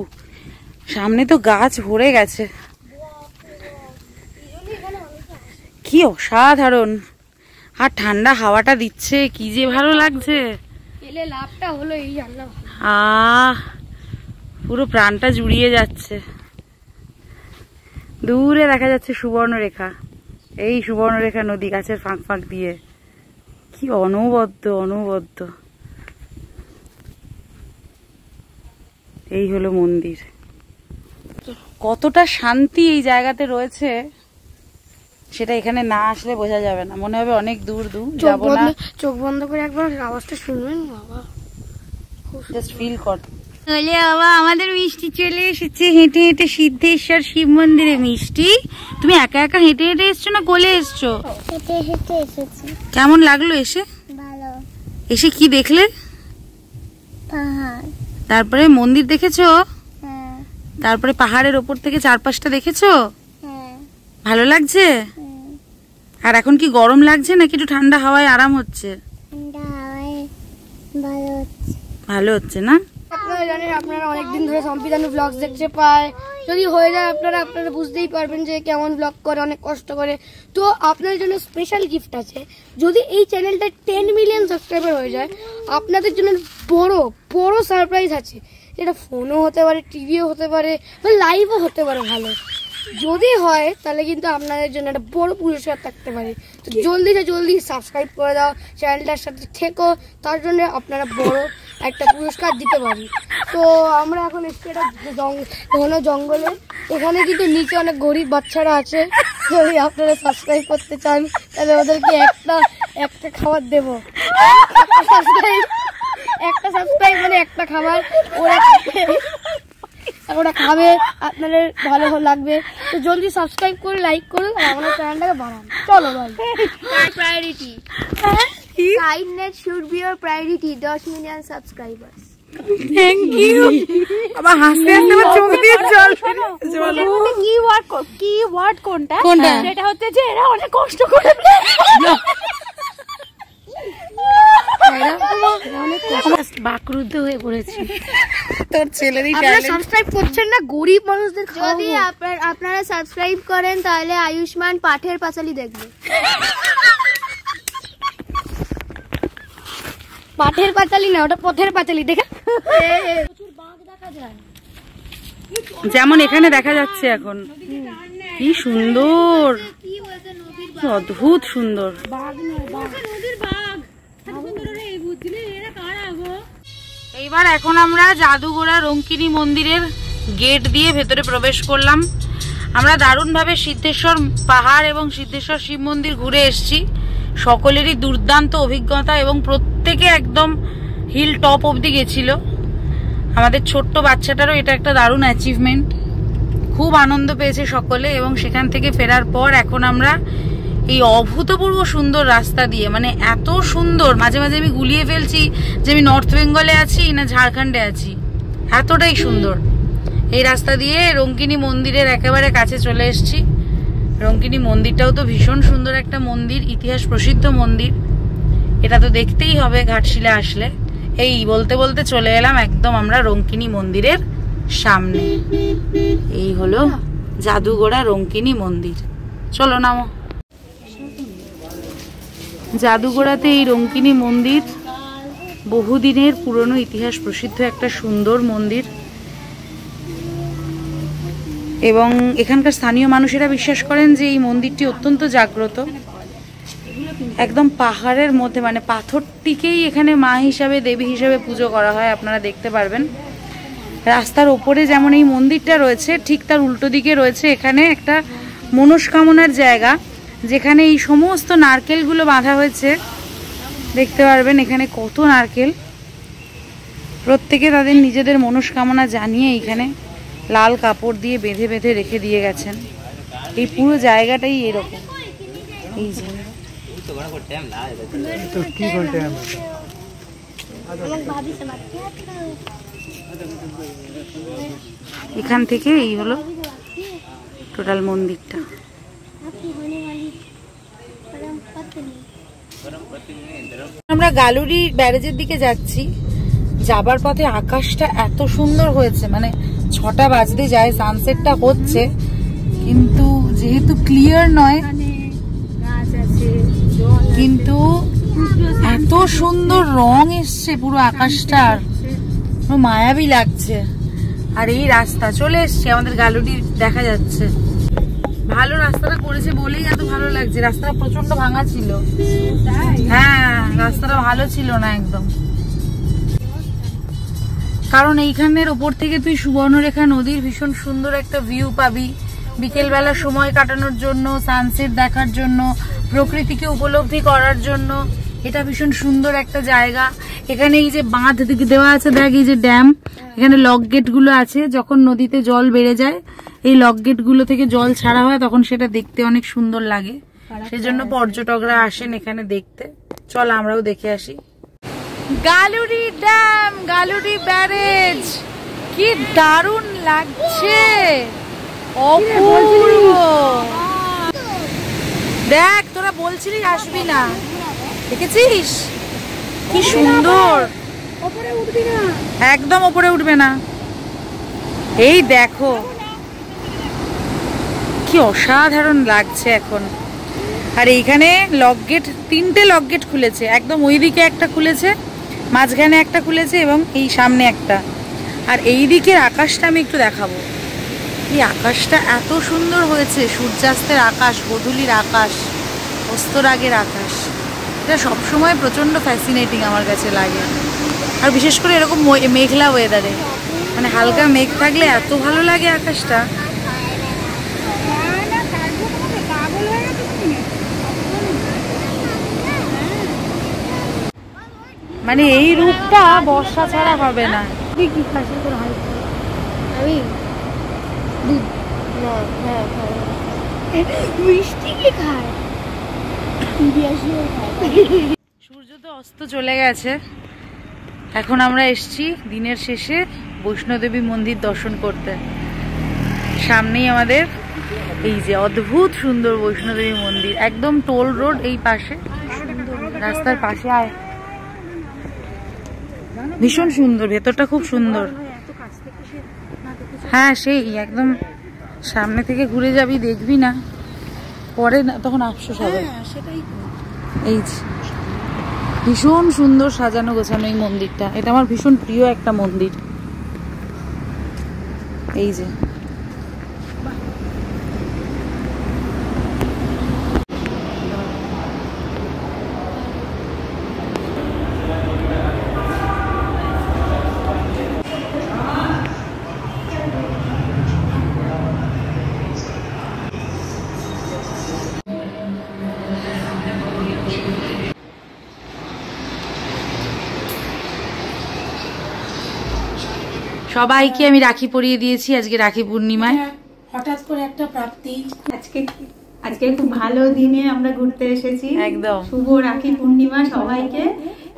সামনে তো গাছ ভরে গেছে, কি অসাধারণ, আর ঠান্ডা হাওয়াটা দিচ্ছে, কি যে ভালো লাগছে। এলে লাভটা হলো এই জানলা, পুরো প্রাণটা জুড়িয়ে যাচ্ছে। দূরে দেখা যাচ্ছে সুবর্ণরেখা, এই সুবর্ণরেখা নদী গাছের ফাঁক ফাঁক দিয়ে, কি অনবদ্য অনবদ্য। এই হলো মন্দির। কতটা শান্তি এই জায়গাতে রয়েছে সেটা এখানে না আসলে বোঝা যাবে না, মনে হবে অনেক দূর দূর যাবো না। চোখ বন্ধ করে একবার আওয়াজটা শুনবেন বাবা, জাস্ট ফিল কর। বলে বাবা আমাদের মিষ্টি চলে এসেছে হেঁটে হেঁটে সিদ্ধেশ্বর শিব মন্দিরে। মিষ্টি, তুমি একা একা হেঁটে হেঁটে এসছো না কোলে এসছো? হেঁটে হেঁটে এসেছি। কেমন লাগলো এসে? ভালো। এসে কি দেখলে? পাহাড়। তারপরে মন্দির দেখেছো? হ্যাঁ। তারপরে পাহাড়ের ওপর থেকে চারপাশটা দেখেছো? হ্যাঁ। ভালো লাগছে? আর এখন কি গরম লাগছে নাকি একটু ঠান্ডা হাওয়ায় আরাম হচ্ছে? ঠান্ডা হাওয়ায় ভালো হচ্ছে। ভালো হচ্ছে না? আপনারা জানেন, আপনারা অনেকদিন ধরে সম্পিদানু ব্লগস দেখতে পায়, যদি হয়ে যায় আপনারা বুঝতেই পারবেন যে কেমন ব্লগ করে, অনেক কষ্ট করে। তো আপনাদের জন্য স্পেশাল গিফট আছে, যদি এই চ্যানেলটা 10 মিলিয়ন সাবস্ক্রাইবার হয়ে যায় আপনাদের জন্য বড় বড় সারপ্রাইজ আছে, যেটা ফোনও হতে পারে, টিভিও হতে পারে, বা লাইভও হতে পারে। ভালো যদি হয় তাহলে কিন্তু আপনাদের জন্য একটা বড় পুরস্কার থাকতে পারে। তো জলদি সাবস্ক্রাইব করে দাও, চ্যানেলটার সাথে থেকো, তার জন্য আপনারা বড় একটা পুরস্কার দিতে পারি। তো আমরা এখন এসছি একটা ঘন জঙ্গলে, এখানে কিন্তু নিচে অনেক গরিব বাচ্চারা আছে, যদি আপনারা সাবস্ক্রাইব করতে চান তাহলে ওদেরকে একটা খাবার দেবো। একটা সাবস্ক্রাইব মানে একটা খাবার, ওরা খাবে, আপনাদের ভালো লাগবে। তো জলদি সাবস্ক্রাইব করে লাইক করুন আর আমাদের চ্যানেলটাকে বাড়ান। চলো ভাই। Priority, kindness should be your priority. 10 million subscribers. Thank you. আবার হাসতে হাসতে আমার চোখ দিয়ে জল কি ওয়ার্ড কোনটা? সেটা হচ্ছে যে এরা অনেক কষ্ট করে বাকরুদ্ধ হয়ে পড়েছি। তোর ছেলেরই সাবস্ক্রাইব করছেন না, গরিব মানুষদের। যদি আপনারা সাবস্ক্রাইব করেন তাহলে আয়ুষ্মান পাঠের পাঁচালী দেখবে। পাঠের পাঁচালী না, ওটা পথের পাঁচালী। দেখে যেমন এখানে দেখা যাচ্ছে এখন, কি সুন্দর, অদ্ভুত সুন্দর। এইবার এখন আমরা জাদুঘোড়া রঙ্কিনী মন্দিরের গেট দিয়ে ভেতরে প্রবেশ করলাম। আমরা দারুণভাবে সিদ্ধেশ্বর পাহাড় এবং সিদ্ধেশ্বর শিব মন্দির ঘুরে এসেছি। সকলেরই দুর্দান্ত অভিজ্ঞতা এবং প্রত্যেকে একদম হিল টপ অবধি গেছিল। আমাদের ছোট্ট বাচ্চাটারও এটা একটা দারুণ অ্যাচিভমেন্ট, খুব আনন্দ পেয়েছে সকলে। এবং সেখান থেকে ফেরার পর এখন আমরা এই অভূতপূর্ব সুন্দর রাস্তা দিয়ে, মানে এত সুন্দর, মাঝে মাঝে আমি গুলিয়ে ফেলছি যে আমি নর্থ বেঙ্গলে আছি না ঝাড়খণ্ডে আছি, এতটাই সুন্দর। এই রাস্তা দিয়ে রঙ্কিনী মন্দিরের একেবারে কাছে চলে এসেছি। রঙ্কিনী মন্দিরটাও তো ভীষণ সুন্দর একটা মন্দির, ইতিহাস প্রসিদ্ধ মন্দির, এটা তো দেখতেই হবে ঘাটশিলা আসলে। এই বলতে বলতে চলে এলাম একদম আমরা রঙ্কিনী মন্দিরের সামনে। এই হলো জাদুঘোড়া রঙ্কিনী মন্দির। চলো নামো। জাদুঘোড়াতে এই রঙ্কিনী মন্দির বহুদিনের পুরনো ইতিহাস প্রসিদ্ধ একটা সুন্দর মন্দির, এবং এখানকার স্থানীয় মানুষেরা বিশ্বাস করেন যে এই মন্দিরটি অত্যন্ত জাগ্রত। একদম পাহাড়ের মধ্যে, মানে পাথরটিকেই এখানে মা হিসাবে, দেবী হিসাবে পুজো করা হয়, আপনারা দেখতে পারবেন। রাস্তার ওপরে যেমন এই মন্দিরটা রয়েছে, ঠিক তার উল্টো দিকে রয়েছে এখানে একটা মনস্কামনার জায়গা, যেখানে এই সমস্ত নারকেলগুলো বাঁধা হয়েছে। দেখতে পারবেন এখানে কত নারকেল, প্রত্যেকে তাদের নিজেদের মনস্কামনা জানিয়ে এখানে লাল কাপড় দিয়ে বেঁধে বেঁধে রেখে দিয়ে গেছেন। এই পুরো জায়গাটাই এরকম। এই যে এখান থেকে এই হলো টোটাল মন্দিরটা। আমরা গালুরি ব্যারেজের দিকে যাচ্ছি। যাবার পথে আকাশটা এত সুন্দর হয়েছে, মানে 6টা বাজতে যায়, সানসেটটা হচ্ছে, কিন্তু যেহেতু ক্লিয়ার নয় কিন্তু এত সুন্দর রং এসছে পুরো আকাশটার, মায়াবী লাগছে। আর এই রাস্তা চলে এসছে আমাদের গালুটি দেখা যাচ্ছে। ভালো রাস্তাটা করেছে বলেই এত ভালো লাগছে। রাস্তাটা প্রচন্ড ভাঙা ছিল। হ্যাঁ, রাস্তাটা ভালো ছিল না একদম। কারণ এইখানের ওপর থেকে তুই সুবর্ণরেখা নদীর ভীষণ সুন্দর একটা ভিউ পাবি বিকেলবেলা সময় কাটানোর জন্য, সানসেট দেখার জন্য, প্রকৃতিকে উপলব্ধি করার জন্য। এটা ভীষণ সুন্দর একটা জায়গা। এখানে এই যে বাঁধ দেওয়া আছে, দেখ এই যে ড্যাম, এখানে লক গেট গুলো আছে। যখন নদীতে জল বেড়ে যায় এই লক গেট গুলো থেকে জল ছাড়া হয়, তখন সেটা দেখতে অনেক সুন্দর লাগে। সেজন্য পর্যটকরা আসেন এখানে দেখতে। চল আমরাও দেখে আসি। গালুরি ড্যাম, গালুরি ব্যারেজ, কি দারুণ লাগছে, অপূর্ব। দেখ, তোরা বলছিলি আসবি না, দেখেছিস কি সুন্দর। একদম উপরে উঠবে না। এই দেখো কি অসাধারণ লাগছে এখন। আর এইখানে লক গেট, 3টে লক গেট খুলেছে। একদম ওইদিকে একটা খুলেছে, মাঝখানে একটা খুলেছে এবং এই সামনে একটা। আর এই দিকের আকাশটা আমি একটু দেখাবো। এই আকাশটা এত সুন্দর হয়েছে, সূর্যাস্তের আকাশ, গোধূলির আকাশ, অস্তরাগের আকাশ। এটা সবসময় প্রচন্ড ফ্যাসিনেটিং আমার কাছে লাগে। আর বিশেষ করে এরকম মেঘলা ওয়েদারে, মানে হালকা মেঘ থাকলে এত ভালো লাগে আকাশটা। মানে এই রূপটা বর্ষা ছাড়া হবে না। সূর্য তো অস্ত চলে গেছে। এখন আমরা এসছি দিনের শেষে বৈষ্ণোদেবী মন্দির দর্শন করতে। সামনেই আমাদের এই যে অদ্ভুত সুন্দর বৈষ্ণোদেবী মন্দির, একদম টোল রোড এই পাশে, রাস্তার পাশে। আয়, ভীষণ সুন্দর, ভেতরটা খুব সুন্দর। হ্যাঁ, সেই একদম সামনে থেকে ঘুরে যাবি, দেখবি না, পরে না তখন আফসোস হবে। এই ভীষণ সুন্দর সাজানো গোছানো এই মন্দিরটা। এটা আমার ভীষণ প্রিয় একটা মন্দির। এই যে সবাইকে আমি রাখি পরিয়ে দিয়েছি আজকে রাখি পূর্ণিমায়। হঠাৎ করে একটা প্রাপ্তি। আজকে খুব ভালো দিনে আমরা ঘুরতে এসেছি। একদম শুভ রাখি পূর্ণিমা সবাইকে।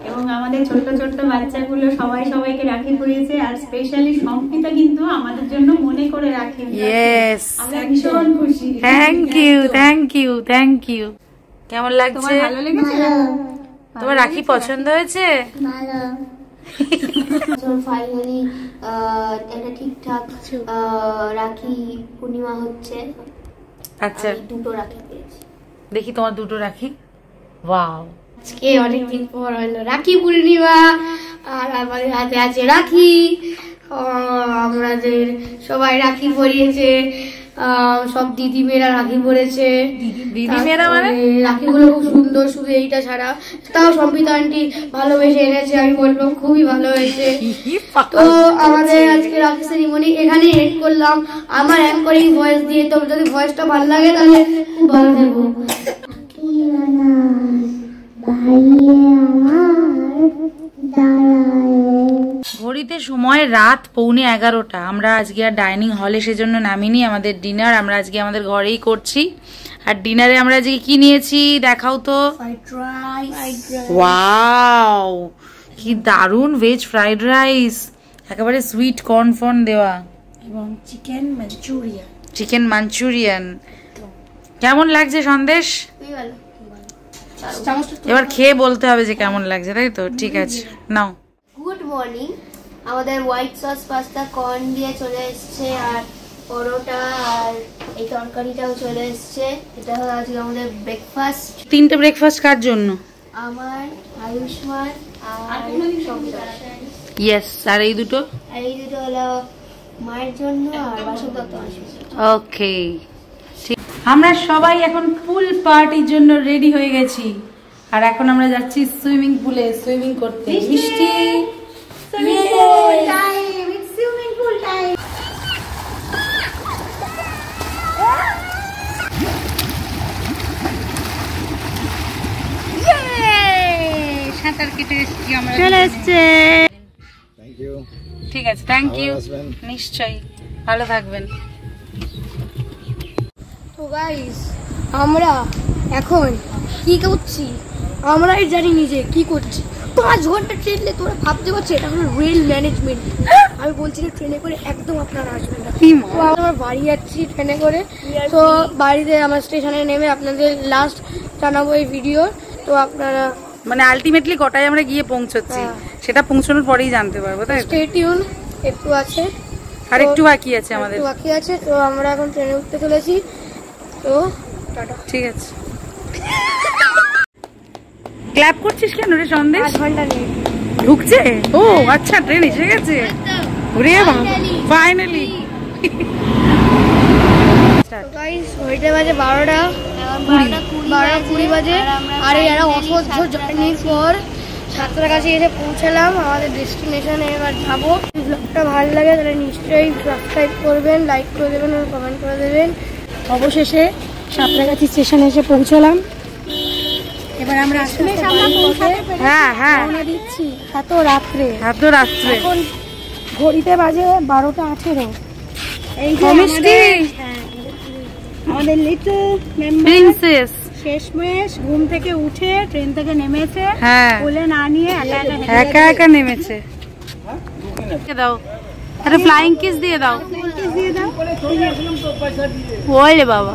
এবং আমাদের ছোট্ট ছোট্ট বাচ্চাগুলো সবাইকে রাখি পরিয়েছে। আর স্পেশালি সম্পিতা কিন্তু আমাদের জন্য মনে করে রাখি। ইয়েস, আমরা ভীষণ খুশি। Thank you, thank you, thank you. কেমন লাগছে? ভালো লেগেছে? তোমার রাখি পছন্দ হয়েছে? ভালো। ফাইনালি একটা ঠিকঠাক রাখি পূর্ণিমা হচ্ছে। আচ্ছা, দুটো রাখি পেয়েছি। দেখি তোমার দুটো রাখি। ওয়াও, আজকে অনেকদিন পর হলো রাখি পূর্ণিমা, আর আমাদের হাতে আছে রাখি। আমাদের সবাই রাখি পরিয়েছে, সব দিদি মেয়েরা রাখি পরেছে। দিদি মেয়েরা মানে রাখিগুলো খুব সুন্দর, শুধু এইটা ছাড়া। তাও সম্পিতা আন্টি ভালোবেসে এনেছে, আমি বলবো খুবই ভালো হয়েছে। তো আমাদের আজকে রাখি সেরিমনি এখানে এড করলাম আমার অ্যাঙ্করিং ভয়েস দিয়ে। তো যদি ভয়েসটা ভালো লাগে তাহলে খুব ভালো দেবো। ঘড়িতে সময় রাত 11:15। আমরা আজকে আর ডাইনিং হলে সেজন্য নামিনি। আমাদের ডিনার আমরা আজকে আমাদের ঘরেই করছি। আর ডিনারে আমরা আজকে কি নিয়েছি দেখাও তো। ওয়াও, কি দারুণ ভেজ ফ্রাইড রাইস, একেবারে সুইট কর্ন ফর্ন দেওয়া, এবং চিকেন মাঞ্চুরিয়ান। Chicken Manchurian. কেমন লাগছে সন্দেশ? এবার খেয়ে বলতে হবে যে কেমন লাগছে, তাই তো? ঠিক আছে, নাও। Good morning. আমাদের হোয়াইট সস পাস্তা কর্ন দিয়ে চলে এসছে, আর পরোটা আর এই তরকারিটাও চলে এসছে। এটা হলো আজকে আমাদের ব্রেকফাস্ট। 3টে ব্রেকফাস্ট কার জন্য? আমার, আয়ুষ্মান আর সন্তোষ। ইয়েস। আর এই দুটো? আর এই দুটো হলো মায়ের জন্য আর বাসন দত্ত আসবে। ওকে, আমরা সবাই এখন পুল পার্টির জন্য রেডি হয়ে গেছি। আর এখন আমরা যাচ্ছি সুইমিং পুলে সুইমিং করতে। মিষ্টি সাঁতার কেটে এসেছি আমরা, চলে এসছে। ঠিক আছে, থ্যাংক ইউ। নিশ্চয়ই, ভালো থাকবেন। তো গাইস, আমরা এখন কি করছি আমরাই জানি নিজে কি করছি। 5 ঘন্টা ট্রেনে, তোরা ভাবতে পারছি এটা হলো রেল ম্যানেজমেন্ট। আমি বলছি না ট্রেনে করে একদম আপনারা আসবেন না। তো আমরা বাড়ি যাচ্ছি ট্রেনে করে। তো বাড়িতে আমার স্টেশনে নেমে আপনাদের লাস্ট জানাবো এই ভিডিও। তো আপনারা মানে আলটিমেটলি কটায় আমরা গিয়ে পৌঁছচ্ছি সেটা পৌঁছানোর পরেই জানতে পারবো, তাই স্টে টিউন। একটু আছে, আর একটু বাকি আছে আমাদের, একটু বাকি আছে। তো আমরা এখন ট্রেনে উঠতে চলেছি। তো টাটা। ঠিক আছে। ক্ল্যাপ করছিস কেন রে সন্দেশ? 5 ঘন্টা নিয়ে ঢুকছে? ও আচ্ছা, ট্রেন এসে গেছে। ওরে বাবা, ফাইনালি। গাইস, ঘড়িতে বাজে 12টা 20 বাজে। আর এই একটা অসহ্য জার্নির পর সাতটার কাছে এসে পৌঁছালাম আমাদের ডেস্টিনেশনে। এবার যাবো। ব্লগটা ভালো লাগে তাহলে নিশ্চয়ই সাবস্ক্রাইব করবেন, লাইক করে দেবেন আর কমেন্ট করে দেবেন। অবশেষে সাঁতরাগাছি স্টেশনে এসে পৌঁছলাম। এবার আমরা হ্যাঁ হ্যাঁ, রওনা দিচ্ছি। এত রাত্রে, এত রাত্রে। এখন ঘড়িতে বাজে 12টা 18। এই যে মিষ্টি আমাদের লিটল মেম্বার প্রিন্সেস শেষমেশ ঘুম থেকে উঠে ট্রেন থেকে নেমেছে। হ্যাঁ, কোলে না নিয়ে একা একা নেমেছে। দাও, আরে ফ্লাইং কিস দিয়ে দাও। ওরে বাবা।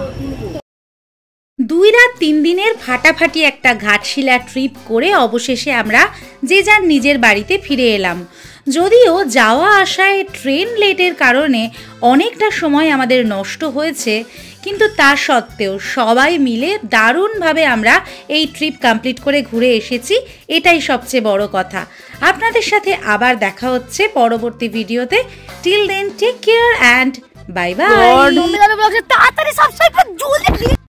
2 রাত 3 দিনের ফাটাফাটি একটা ঘাটশিলা ট্রিপ করে অবশেষে আমরা যে যার নিজের বাড়িতে ফিরে এলাম। যদিও যাওয়া আসায় ট্রেন লেটের কারণে অনেকটা সময় আমাদের নষ্ট হয়েছে, কিন্তু তা সত্ত্বেও সবাই মিলে দারুণভাবে আমরা এই ট্রিপ কমপ্লিট করে ঘুরে এসেছি, এটাই সবচেয়ে বড় কথা। আপনাদের সাথে আবার দেখা হচ্ছে পরবর্তী ভিডিওতে। Till then take care and bye bye. তাড়াতাড়ি সাবস্ক্রাইব করে জলদি